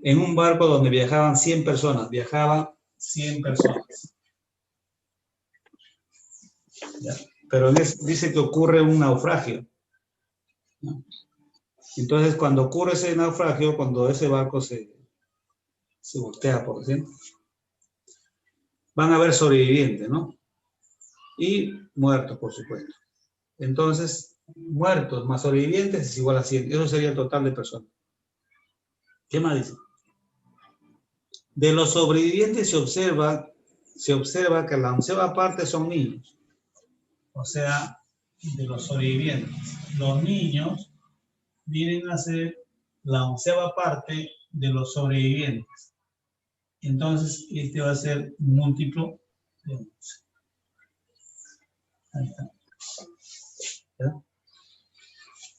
En un barco donde viajaban 100 personas, viajaban 100 personas. ¿Ya? Pero dice que ocurre un naufragio, ¿no? Entonces, cuando ocurre ese naufragio, cuando ese barco se voltea, por ejemplo, van a haber sobrevivientes, ¿no? Y muertos, por supuesto. Entonces, muertos más sobrevivientes es igual a 100. Eso sería el total de personas. ¿Qué más dice? De los sobrevivientes se observa que la 11ª parte son niños. O sea, de los sobrevivientes. Los niños vienen a ser la 11ª parte de los sobrevivientes. Entonces, este va a ser múltiplo de 11. Ahí está. ¿Ya?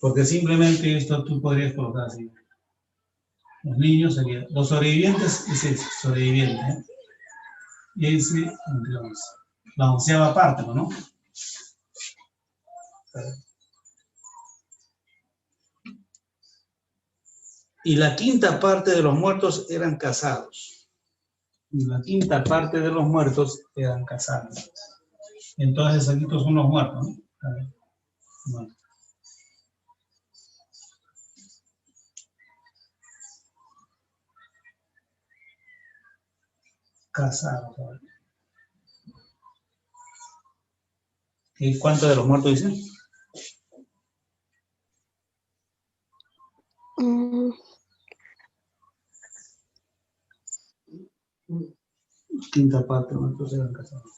Porque simplemente esto tú podrías colocar así. Los niños serían, los sobrevivientes es ese, sobreviviente, ¿eh? Y ese entre 11. La 11ª parte, ¿no? Y la 5ª parte de los muertos eran casados. Y la 5ª parte de los muertos eran casados. Entonces aquí todos son los muertos, ¿no? Bueno. Casados. ¿Y cuántos de los muertos dicen? Quinta parte, muertos eran casados.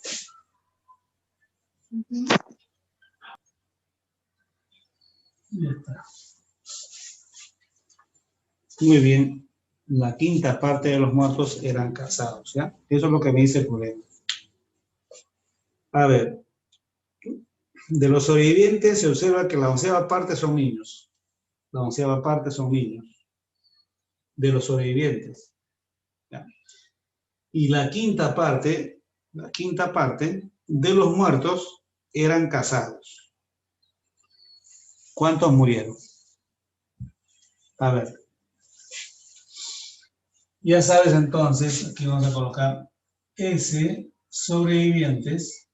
Ya está. Muy bien. La 5ª parte de los muertos eran casados, ¿ya? Eso es lo que me dice el problema. A ver. De los sobrevivientes se observa que la 11ª parte son niños. La 11ª parte son niños. De los sobrevivientes. ¿Ya? Y la 5ª parte de los muertos eran casados. ¿Cuántos murieron? A ver. Ya sabes entonces, aquí vamos a colocar S sobrevivientes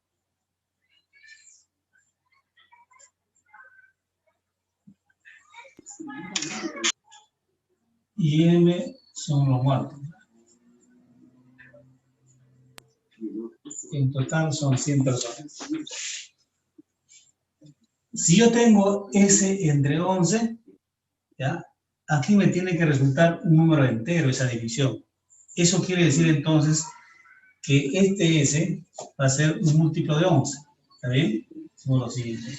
y M son los muertos. En total son 100 personas. Si yo tengo S entre 11, ¿ya? Aquí me tiene que resultar un número entero esa división. Eso quiere decir entonces que este S va a ser un múltiplo de 11. ¿Está bien? Hacemos lo siguiente.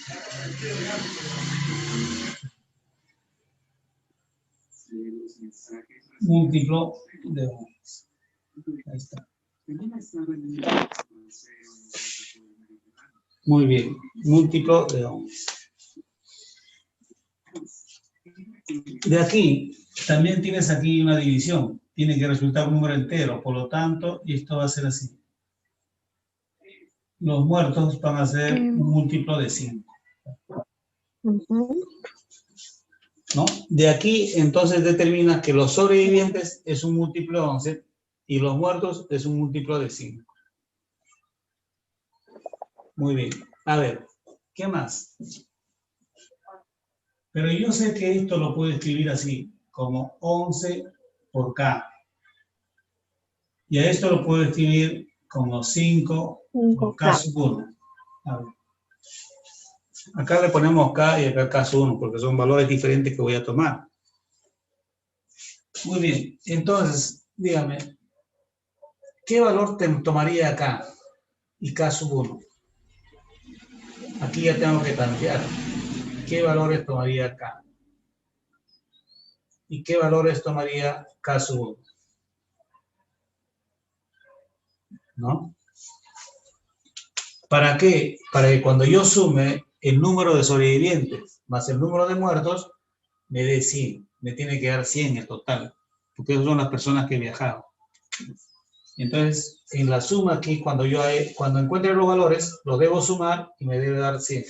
Múltiplo de 11. Ahí está. Muy bien. Múltiplo de 11. De aquí, también tienes aquí una división. Tiene que resultar un número entero. Por lo tanto, esto va a ser así. Los muertos van a ser un múltiplo de 5. ¿No? De aquí, entonces, determina que los sobrevivientes es un múltiplo de 11 y los muertos es un múltiplo de 5. Muy bien. A ver, ¿qué más? Pero yo sé que esto lo puedo escribir así, como 11 por K. Y a esto lo puedo escribir como 5 por K sub 1. A ver. Acá le ponemos K y acá K sub 1, porque son valores diferentes que voy a tomar. Muy bien, entonces, dígame, ¿qué valor te tomaría acá y K sub 1? Aquí ya tengo que tantear. ¿Qué valores tomaría acá? ¿Y qué valores tomaría K sub 1? ¿No? ¿Para qué? Para que cuando yo sume el número de sobrevivientes más el número de muertos, me dé 100. Me tiene que dar 100 en total, porque esas son las personas que viajaron. Entonces, en la suma aquí, cuando encuentre los valores, los debo sumar y me debe dar 100.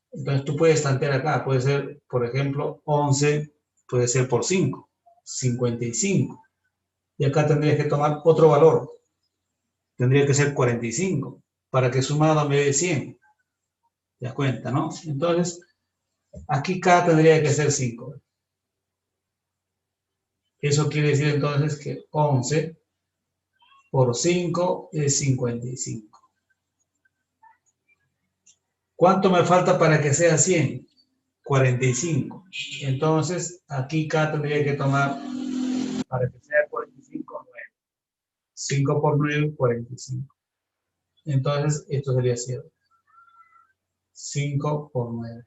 Entonces, tú puedes tantear acá. Puede ser, por ejemplo, 11, puede ser por 5, 55. Y acá tendrías que tomar otro valor. Tendría que ser 45, para que sumado me dé 100. ¿Te das cuenta, no? Entonces, aquí K tendría que ser 5. Eso quiere decir entonces que 11 por 5 es 55. ¿Cuánto me falta para que sea 100? 45. Entonces, aquí K tendría que tomar, para que sea 45, 9. 5 por 9, 45. Entonces, esto sería 0. 5 por 9.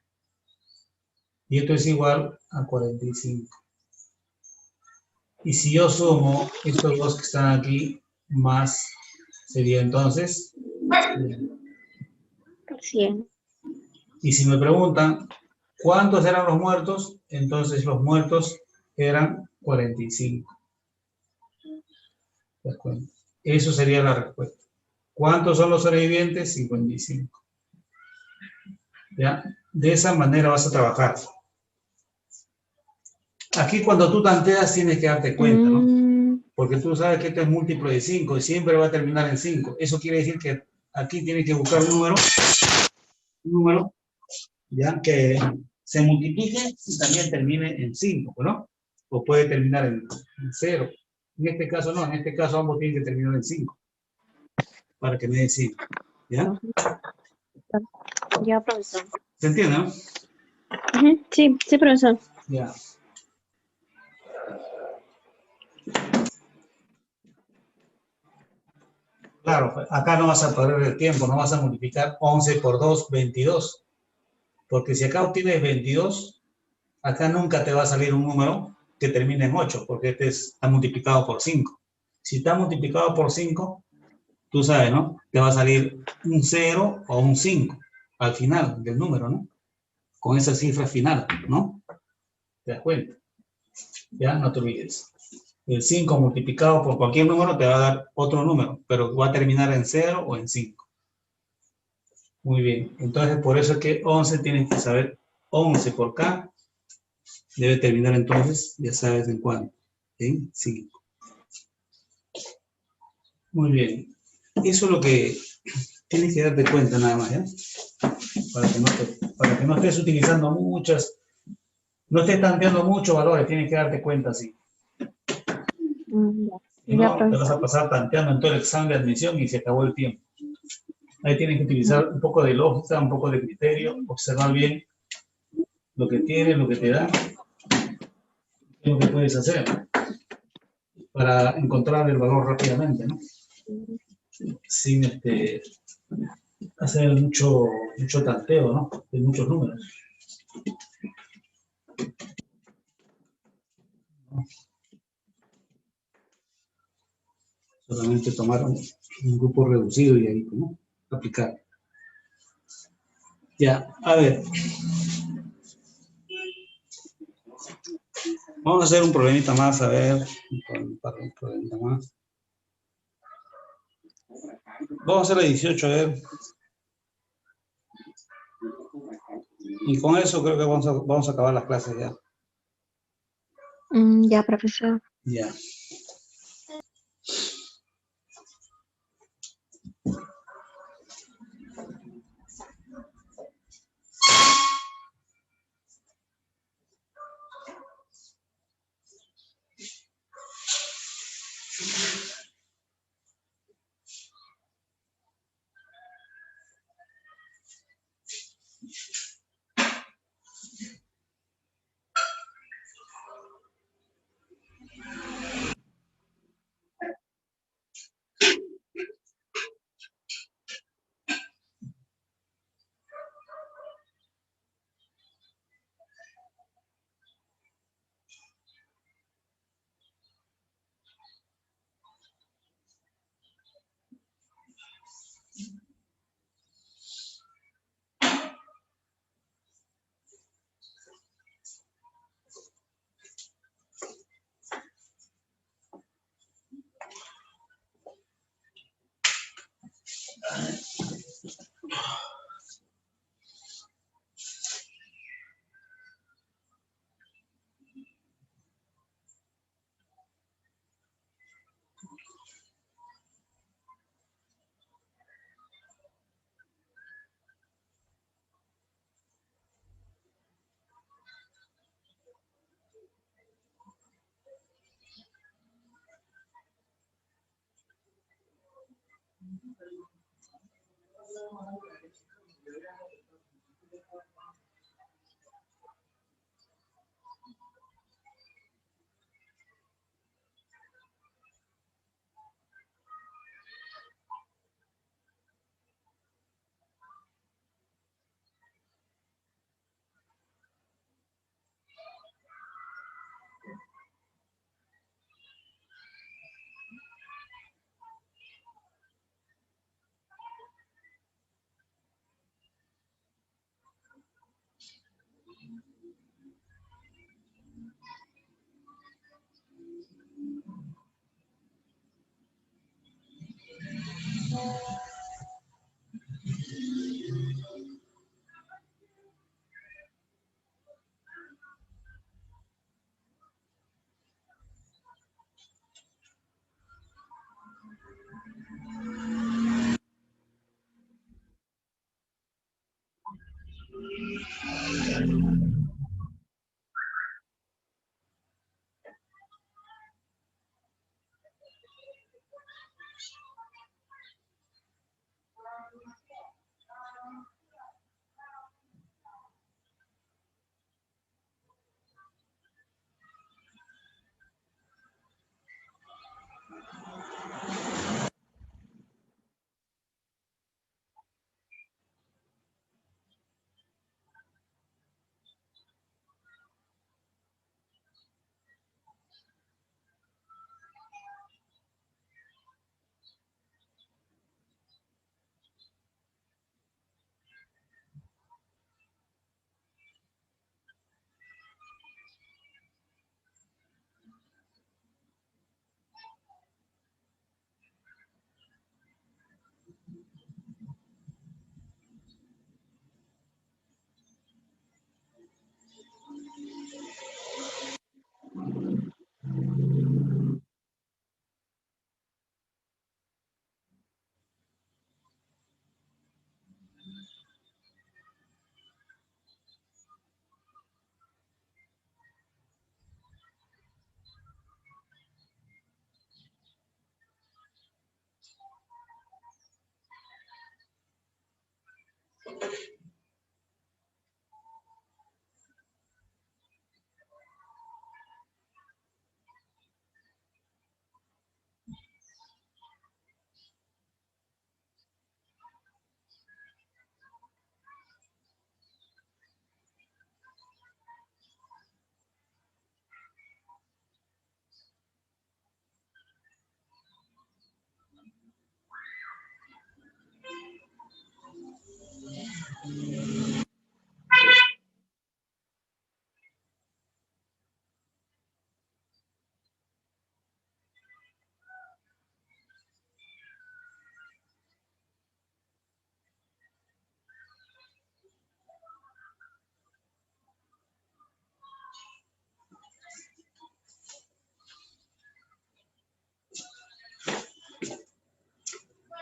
Y esto es igual a 45. Y si yo sumo estos dos que están aquí, más sería entonces 100. Y si me preguntan cuántos eran los muertos, entonces los muertos eran 45. ¿Te das cuenta? Eso sería la respuesta. ¿Cuántos son los sobrevivientes? 55. ¿Ya? De esa manera vas a trabajar. Aquí cuando tú tanteas tienes que darte cuenta, ¿no? Porque tú sabes que esto es múltiplo de 5 y siempre va a terminar en 5. Eso quiere decir que aquí tienes que buscar un número, ¿ya? Que se multiplique y también termine en 5, ¿no? O puede terminar en 0. En este caso no, en este caso ambos tienen que terminar en 5. Para que me dé 5. ¿Ya? Ya, profesor. ¿Se entiende, no? Sí, sí, profesor. Ya. Claro, acá no vas a perder el tiempo, no vas a multiplicar 11 por 2, 22. Porque si acá obtienes 22, acá nunca te va a salir un número que termine en 8, porque este está multiplicado por 5. Si está multiplicado por 5, tú sabes, ¿no? Te va a salir un 0 o un 5 al final del número, ¿no? Con esa cifra final, ¿no? ¿Te das cuenta? Ya, no te olvides. El 5 multiplicado por cualquier número te va a dar otro número, pero va a terminar en 0 o en 5. Muy bien. Entonces, por eso es que 11 tienes que saber 11 por K Debe terminar entonces, ya sabes en cuánto, en 5. Muy bien. Eso es lo que tienes que darte cuenta nada más, ¿ya? Para que no estés utilizando no estés tanteando muchos valores, tienes que darte cuenta, sí. Ya, Si ya, no, te vas profesor. a pasar tanteando en todo el examen de admisión y se acabó el tiempo. Ahí tienes que utilizar un poco de lógica, un poco de criterio, observar bien lo que tiene, lo que te da, qué es lo que puedes hacer para encontrar el valor rápidamente, ¿no? Sin hacer mucho tanteo, ¿no? De muchos números. Solamente tomar un grupo reducido y ahí, ¿no? Aplicar. Ya, a ver. Vamos a hacer un problemita más, a ver. Un problemita más. Vamos a hacer la 18, a ver. Y con eso creo que vamos a acabar las clases ya. Ya, profesor. Ya.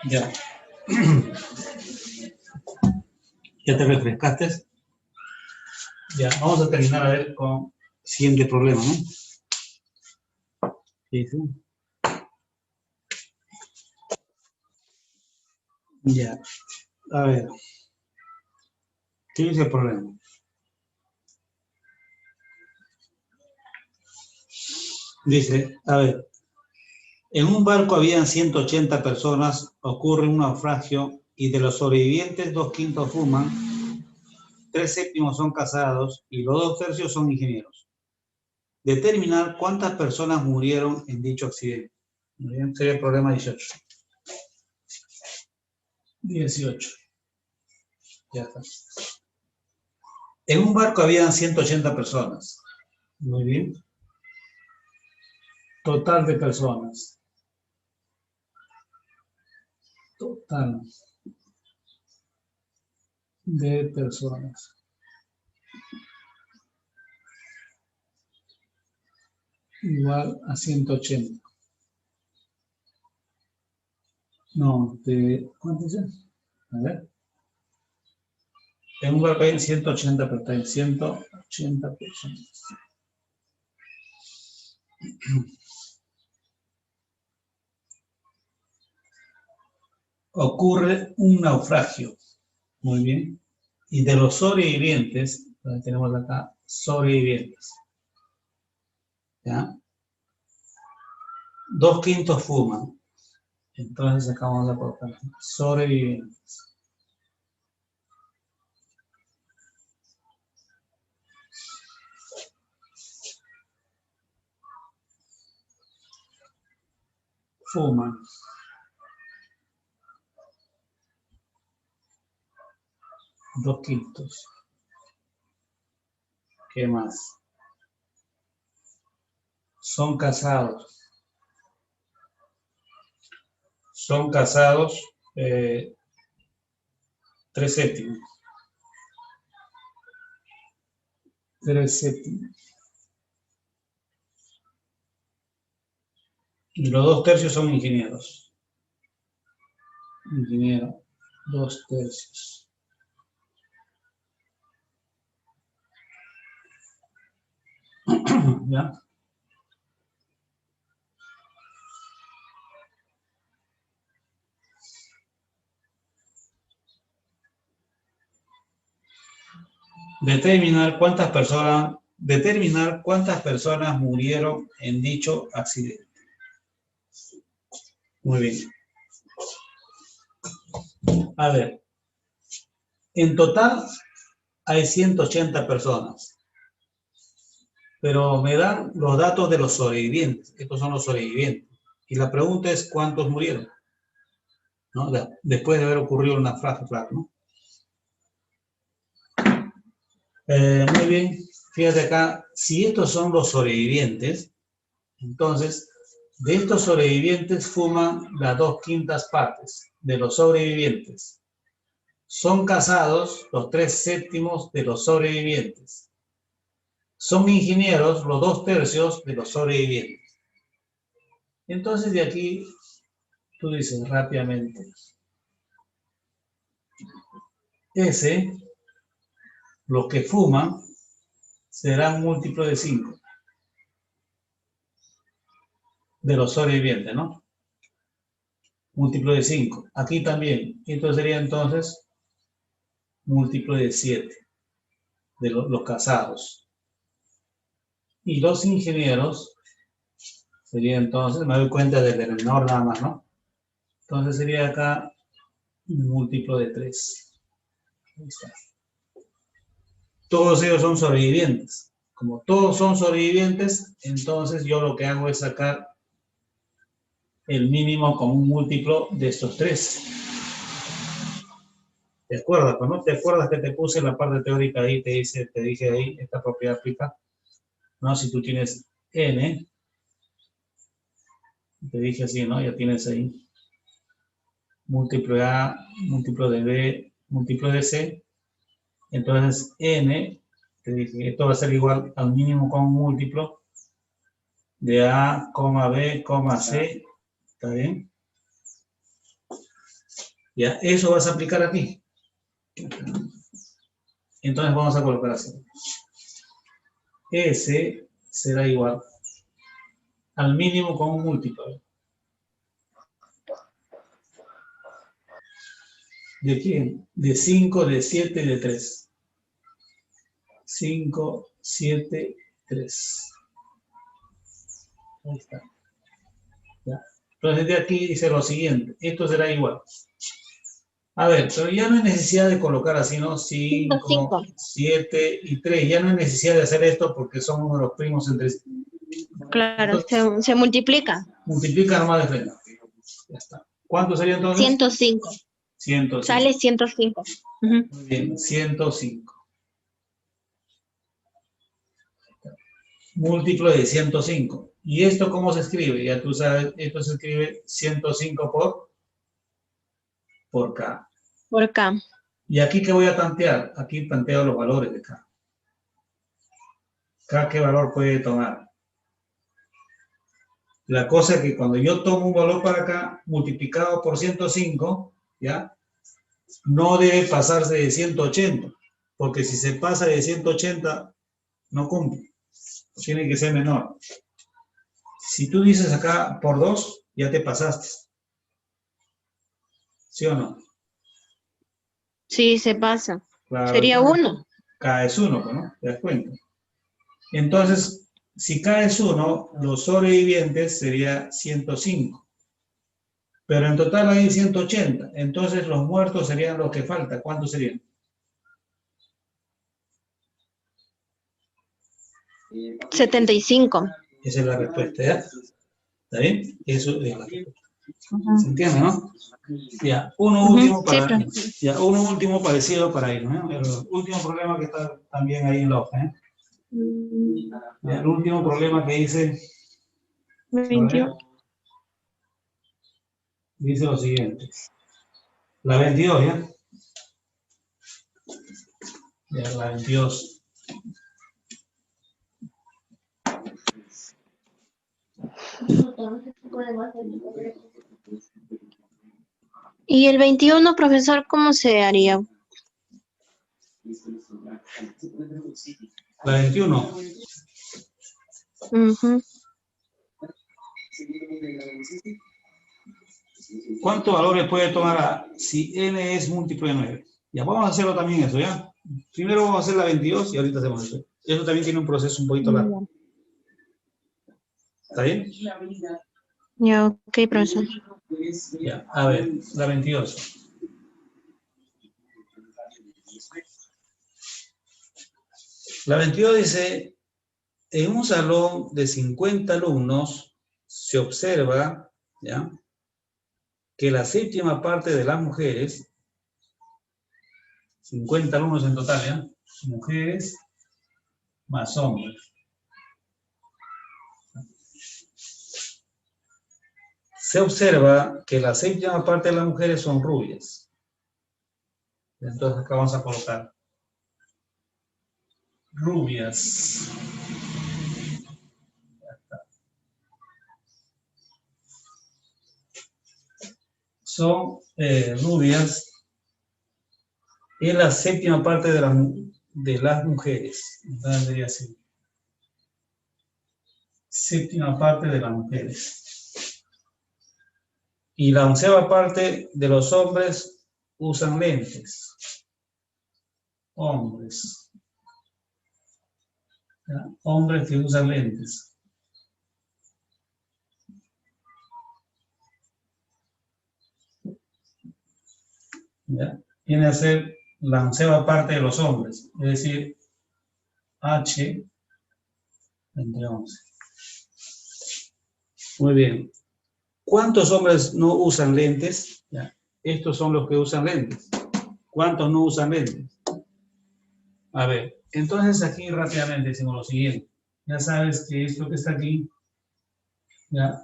Ya. ¿Ya te refrescaste? Ya, vamos a terminar a ver con el siguiente problema, ¿no? Sí, sí. Ya, a ver. ¿Qué dice el problema? Dice, a ver, en un barco habían 180 personas, ocurre un naufragio y de los sobrevivientes 2/5 fuman, 3/7 son casados y los 2/3 son ingenieros. Determinar cuántas personas murieron en dicho accidente. Muy bien, sería el problema 18. 18. Ya está. En un barco habían 180 personas. Muy bien. Total de personas. Total de personas. Igual a 180. No, ¿cuánto es? A ver. En un barco hay 180 personas. 180 personas. Ocurre un naufragio. Muy bien. Y de los sobrevivientes, tenemos acá sobrevivientes. ¿Ya? 2/5 fuman. Entonces sacamos la portada. Sobrevivientes. Fuman. 2/5. ¿Qué más? Son casados. Son casados 3/7. 3/7. Y los 2/3 son ingenieros. Ingeniero, 2/3. ¿Ya? Determinar cuántas personas murieron en dicho accidente. Muy bien. A ver, en total hay 180 personas, pero me dan los datos de los sobrevivientes. Estos son los sobrevivientes. Y la pregunta es, ¿cuántos murieron? ¿No? Después de haber ocurrido una frase, claro, ¿no? Muy bien. Fíjate acá, si estos son los sobrevivientes, entonces, de estos sobrevivientes fuman las 2/5 partes de los sobrevivientes. Son casados los 3/7 de los sobrevivientes. Son ingenieros los 2/3 de los sobrevivientes. Entonces, de aquí, tú dices rápidamente, los que fuman, serán múltiplo de 5 de los sobrevivientes, ¿no? Múltiplo de 5. Aquí también. Esto sería entonces múltiplo de 7 de los casados. Y los ingenieros sería entonces, me doy cuenta del menor nada más, ¿no? Entonces sería acá un múltiplo de 3. Ahí está. Todos ellos son sobrevivientes. Como todos son sobrevivientes, entonces yo lo que hago es sacar el mínimo como un múltiplo de estos 3. ¿Te acuerdas? Pues, ¿no? ¿Te acuerdas que te puse en la parte teórica ahí, te dije ahí, esta propiedad aplica? ¿No? Si tú tienes n, te dije así, ¿no? Ya tienes ahí múltiplo de A, múltiplo de B, múltiplo de C. Entonces, n, te dije, esto va a ser igual al mínimo con un múltiplo de A, B, C. ¿Está bien? Ya, eso vas a aplicar aquí. Entonces vamos a colocar así. S será igual al mínimo con un múltiplo. ¿De quién? De 5, de 7 y de 3. 5, 7, 3. Ahí está. Ya. Entonces de aquí dice lo siguiente. Esto será igual. A ver, pero ya no hay necesidad de colocar así, ¿no? 5, 5. 7 y 3. Ya no hay necesidad de hacer esto porque son números primos entre sí. Claro, Entonces, se multiplica. multiplica nomás de frente. Ya está. ¿Cuánto sería entonces? 105. 105. Sale 105. Muy bien, 105. Múltiplo de 105. ¿Y esto cómo se escribe? Ya tú sabes, esto se escribe 105 por K. Por K. ¿Y aquí qué voy a tantear? Aquí tanteo los valores de K. K, ¿qué valor puede tomar? La cosa es que cuando yo tomo un valor para acá, multiplicado por 105, ¿ya? No debe pasarse de 180, porque si se pasa de 180, no cumple. Tiene que ser menor. Si tú dices acá por 2, ya te pasaste. ¿Sí o no? Sí, se pasa. Claro, Sería 1. K es 1, ¿no? ¿Te das cuenta? Entonces, si K es 1, los sobrevivientes sería 105. Pero en total hay 180. Entonces, los muertos serían los que faltan. ¿Cuántos serían? 75. Esa es la respuesta, ¿ya? ¿Está bien? Eso es la respuesta. ¿Se entiende, no? Ya, uno último parecido para ir, ¿no? El último problema que está también ahí en la hoja, ¿eh? Ya, el último problema que dice... 21. Dice lo siguiente. La 22, ¿ya? Ya, la 22. Y el 21, profesor, ¿cómo se haría? La 21. ¿Cuántos valores puede tomar si n es múltiplo de 9? Ya, vamos a hacerlo también eso, ¿ya? Primero vamos a hacer la 22 y ahorita hacemos eso. Eso también tiene un proceso un poquito largo. ¿Está bien? Ya, ok, profesor. Ya, a ver, la 22. La 22 dice, en un salón de 50 alumnos se observa, ¿ya?, que la séptima parte de las mujeres, 50 alumnos en total, ¿ya?, mujeres más hombres. Se observa que la séptima parte de las mujeres son rubias. Entonces acá vamos a colocar rubias. Son rubias en la séptima parte de las mujeres. Entonces sería así. Séptima parte de las mujeres. Y la onceava parte de los hombres usan lentes. Hombres. ¿Ya? Hombres que usan lentes. ¿Ya? Viene a ser la onceava parte de los hombres, es decir, H entre 11. Muy bien. ¿Cuántos hombres no usan lentes? ¿Ya? Estos son los que usan lentes. ¿Cuántos no usan lentes? A ver, entonces aquí rápidamente decimos lo siguiente. Ya sabes que esto que está aquí, ya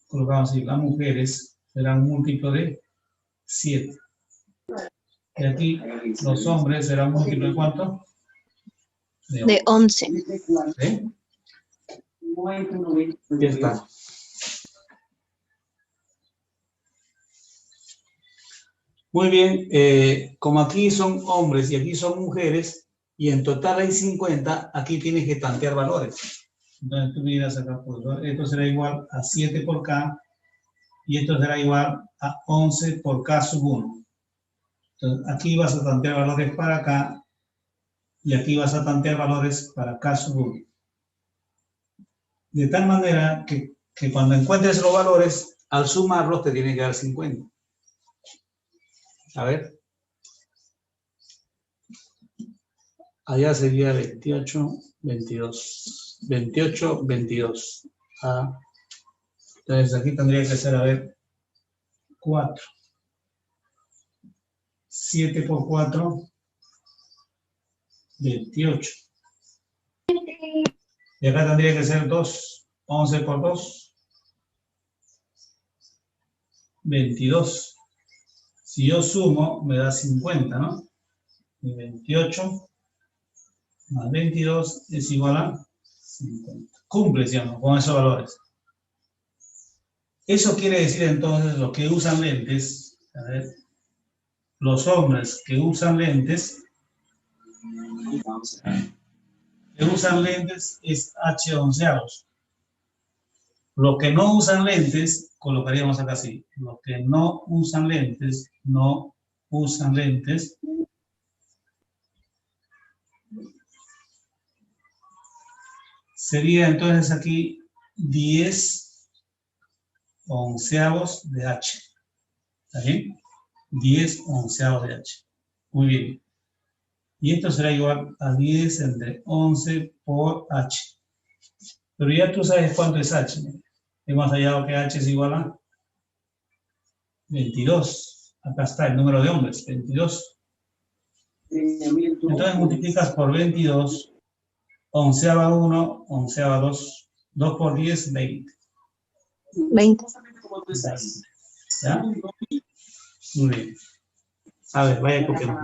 colocamos así, las mujeres serán un múltiplo de 7. Y aquí los hombres serán un múltiplo de ¿cuánto? De 11. ¿Sí? Ya está. Muy bien, como aquí son hombres y aquí son mujeres, y en total hay 50, aquí tienes que tantear valores. Entonces tú miras acá, profesor, esto será igual a 7 por K, y esto será igual a 11 por K sub 1. Entonces aquí vas a tantear valores para K, y aquí vas a tantear valores para K sub 1. De tal manera que cuando encuentres los valores, al sumarlos te tiene que dar 50. A ver. Allá sería 28, 22. 28, 22. Ah. Entonces aquí tendría que ser, a ver, 4. 7 por 4, 28. Y acá tendría que ser 2. 11 por 2, 22. Si yo sumo, me da 50, ¿no? Y 28 más 22 es igual a 50. Cumple, digamos, con esos valores. Eso quiere decir entonces los que usan lentes, a ver, los hombres que usan lentes es H onceavos. Los que no usan lentes, colocaríamos acá así. Los que no usan lentes, sería entonces aquí 10 onceavos de H. ¿Está bien? 10 onceavos de H. Muy bien. Y esto será igual a 10 entre 11 por H. Pero ya tú sabes cuánto es H. Hemos hallado que H es igual a 22. Acá está el número de hombres, 22. Entonces multiplicas por 22, onceava 1, onceava 2, 2 por 10, 20. 20. ¿Ya? Muy bien. A ver, vaya copiando.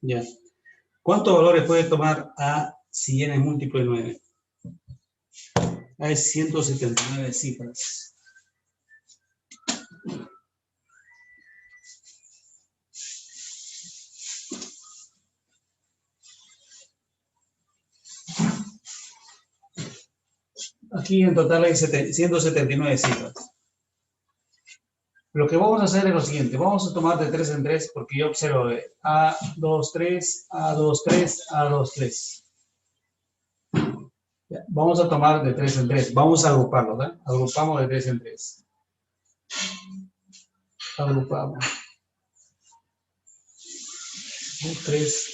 Ya. ¿Cuántos valores puede tomar A si n es múltiplo de 9? A es 179 cifras. Aquí en total hay 179 cifras. Lo que vamos a hacer es lo siguiente. Vamos a tomar de 3 en 3 porque yo observo A2, 3, A2, 3, A2, 3. Ya, vamos a tomar de 3 en 3. Vamos a agruparlo, ¿verdad? Agrupamos de 3 en 3. Agrupamos. 3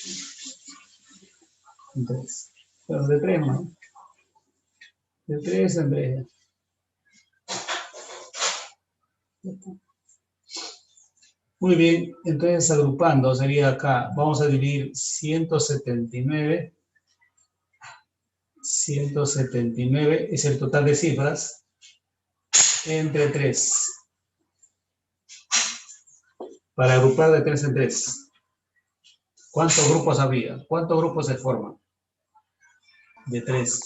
en 3. Pero de 3, ¿no? De 3 en 3. Muy bien, entonces agrupando sería acá, vamos a dividir 179 es el total de cifras, entre 3. Para agrupar de 3 en 3. ¿Cuántos grupos habría? ¿Cuántos grupos se forman? De 3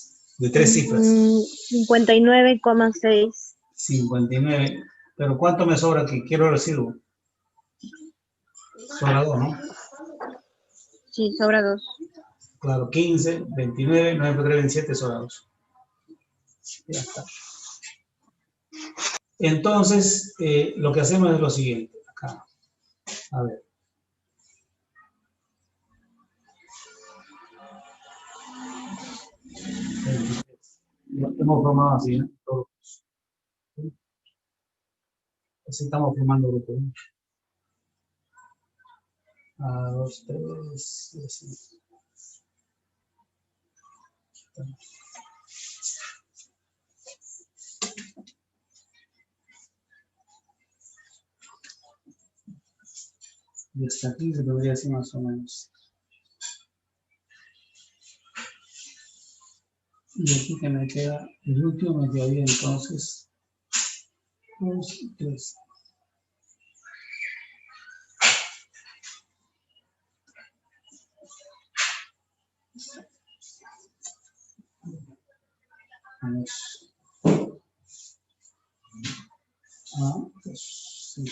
cifras. 59,6. 59. Pero ¿cuánto me sobra aquí? Quiero residuo. Sobra 2, ¿no? Sí, sobra 2. Claro, 15, 29, 9 por 3, 27, sobra 2. Ya está. Entonces, lo que hacemos es lo siguiente. Acá. A ver. Lo hemos formado así, ¿no? Todos. Así estamos formando grupos. A, 2, 3, y así. Y hasta aquí se podría decir más o menos. Y aquí que me queda, el último me quedaría entonces 2, 3. Vamos a 2, 5.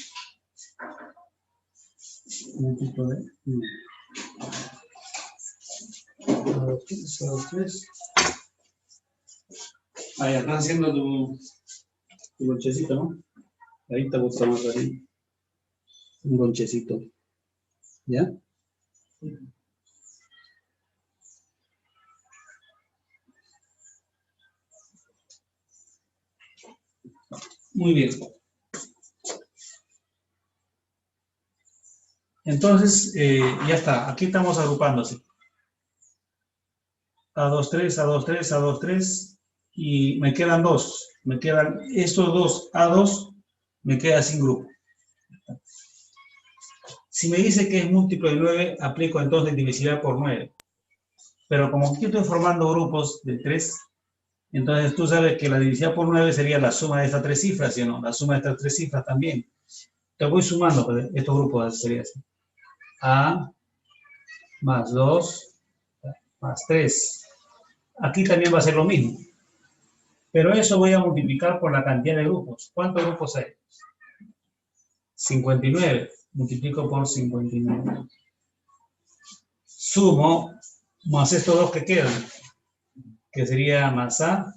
Múltiplo de 1. A 2, 3, a 2, 3. Ahí están haciendo tu lonchecito, ¿no? Ahí te gusta más ahí. Un lonchecito. ¿Ya? Muy bien. Entonces, ya está. Aquí estamos agrupándose. A2, 3, A2, 3, A2, 3. Y me quedan dos. Me quedan estos dos A2. Me queda sin grupo. Si me dice que es múltiplo de 9, aplico entonces divisibilidad por 9. Pero como aquí estoy formando grupos de 3, entonces tú sabes que la divisibilidad por 9 sería la suma de estas tres cifras, ¿sí o no? La suma de estas tres cifras también. Te voy sumando, pues, estos grupos sería así. A más 2 más 3. Aquí también va a ser lo mismo. Pero eso voy a multiplicar por la cantidad de grupos. ¿Cuántos grupos hay? 59. Multiplico por 59. Sumo más estos dos que quedan, que sería más A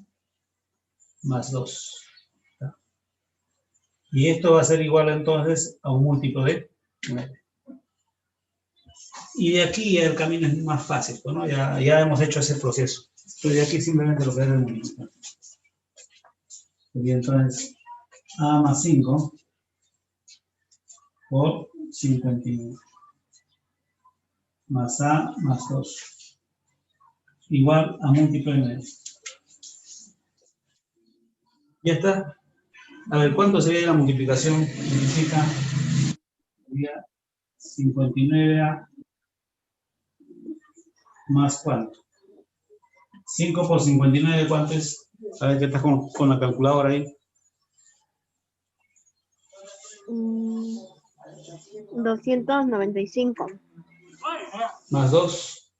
más 2. Y esto va a ser igual entonces a un múltiplo de 9. Y de aquí el camino es más fácil, ¿no? Ya hemos hecho ese proceso. Entonces de aquí simplemente lo que haremos. Y entonces A más 5 por 59. Más A más 2. Igual a múltiplo de 9. Ya está. A ver, ¿cuánto sería la multiplicación? Multiplica. Sería 59A más ¿cuánto? 5 por 59, ¿cuánto es? A ver, ¿qué estás con la calculadora ahí? 295. Más 2.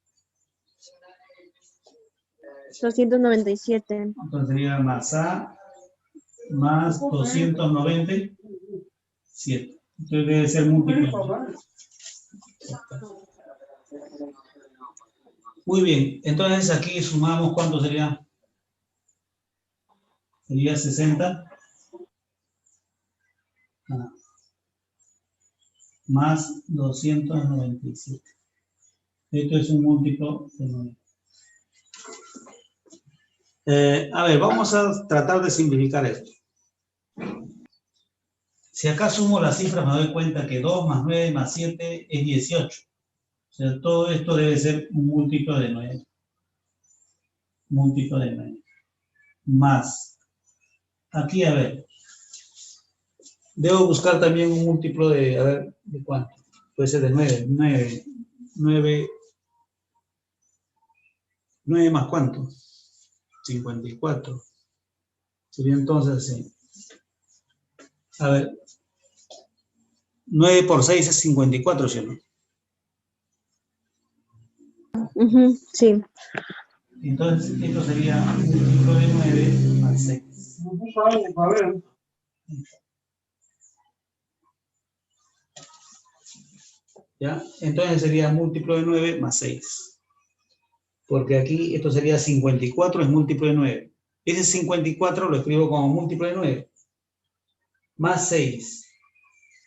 297. Entonces sería más A más 297. Entonces debe ser múltiplo. Muy bien. Entonces aquí sumamos, ¿cuánto sería? Sería 60. Más 297. Esto es un múltiplo de 9. A ver, vamos a tratar de simplificar esto. Si acá sumo las cifras, me doy cuenta que 2 más 9 más 7 es 18. O sea, todo esto debe ser un múltiplo de 9. Múltiplo de 9. Más. Aquí, a ver. Debo buscar también un múltiplo de, a ver, ¿de cuánto? Puede ser de 9. 9 más ¿cuánto? 54. Sería entonces así. A ver. 9 por 6 es 54, ¿sí o no? Sí. Entonces, esto sería múltiplo de 9 más 6. ¿Ya? Entonces sería múltiplo de 9 más 6. Porque aquí esto sería 54 es múltiplo de 9. Ese 54 lo escribo como múltiplo de 9. Más 6.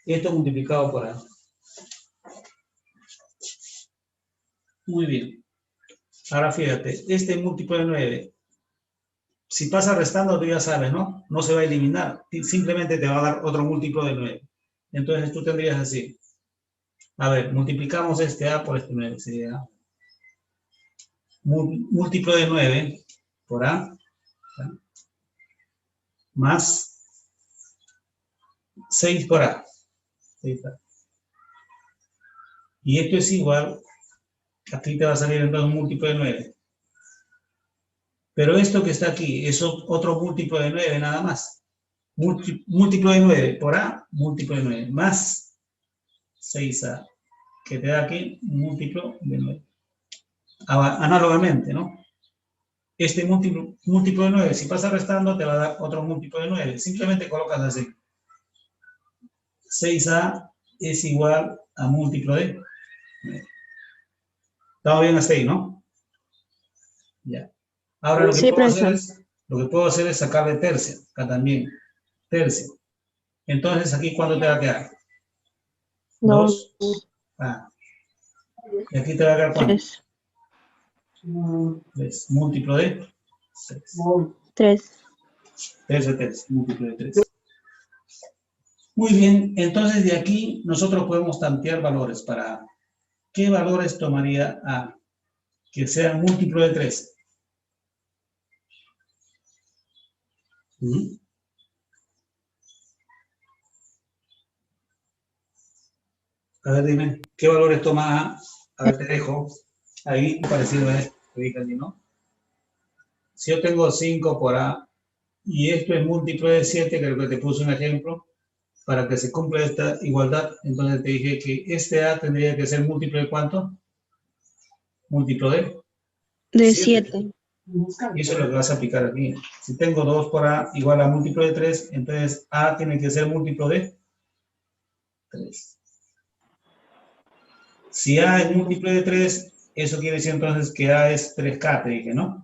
Esto multiplicado por A. Muy bien. Ahora fíjate, este múltiplo de 9, si pasa restando, tú ya sabes, ¿no? No se va a eliminar, simplemente te va a dar otro múltiplo de 9. Entonces tú tendrías así. A ver, multiplicamos este A por este 9, sería múltiplo de 9 por A, ¿sí? Más 6 por A. 6A. Y esto es igual, aquí te va a salir entonces un múltiplo de 9. Pero esto que está aquí es otro múltiplo de 9 nada más. Múltiplo de 9 por A, múltiplo de 9, más 6A, que te da aquí un múltiplo de 9. Análogamente, ¿no? Este múltiplo de 9, si pasa restando, te va a dar otro múltiplo de 9. Simplemente colocas así. 6A es igual a múltiplo de 9. ¿Estamos bien hasta ahí, no? Ya. Ahora lo que, Sí, puedo profesor. hacer es sacarle tercia, acá también. Tercia. Entonces, aquí, ¿cuánto te va a quedar? 2. Ah. Y aquí te va a quedar ¿cuánto? 3. 3. Múltiplo de 6. 3. 3 de 3. Múltiplo de 3. Muy bien. Entonces, de aquí, nosotros podemos tantear valores para... ¿Qué valores tomaría A? Que sean múltiplo de 3. A ver, dime, ¿qué valores toma A? A ver, te dejo ahí, parecido a esto que dije allí, ¿no? Si yo tengo 5 por A, y esto es múltiplo de 7, creo que te puse un ejemplo, para que se cumpla esta igualdad, entonces te dije que este A tendría que ser múltiplo de ¿cuánto? Múltiplo de De 7. 7. Y eso es lo que vas a aplicar aquí. Si tengo 2 por A igual a múltiplo de 3, entonces A tiene que ser múltiplo de 3. Si A es múltiplo de 3, eso quiere decir entonces que A es 3K, te dije, ¿no?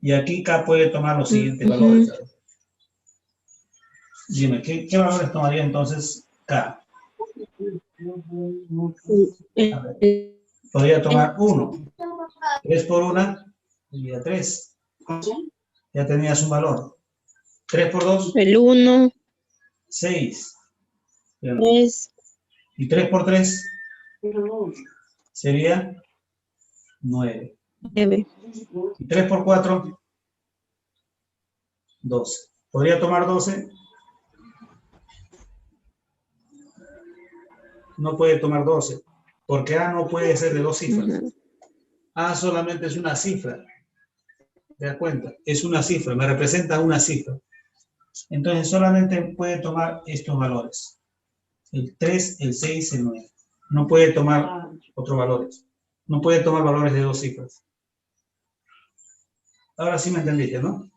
Y aquí K puede tomar los siguientes valores. ¿Sabes? Dime, ¿qué valores tomaría entonces K? A ver, podría tomar 1. 3 por 1 sería 3. Ya tenías un valor. 3 por 2, El 1, 6. 3, Y 3 por 3 sería 9. 9. Y 3 por 4, 12. ¿Podría tomar 12? No puede tomar 12, porque A no puede ser de dos cifras. A solamente es una cifra. ¿Te das cuenta? Es una cifra, me representa una cifra. Entonces solamente puede tomar estos valores. El 3, el 6, el 9. No puede tomar otros valores. No puede tomar valores de dos cifras. Ahora sí me entendiste, ¿no?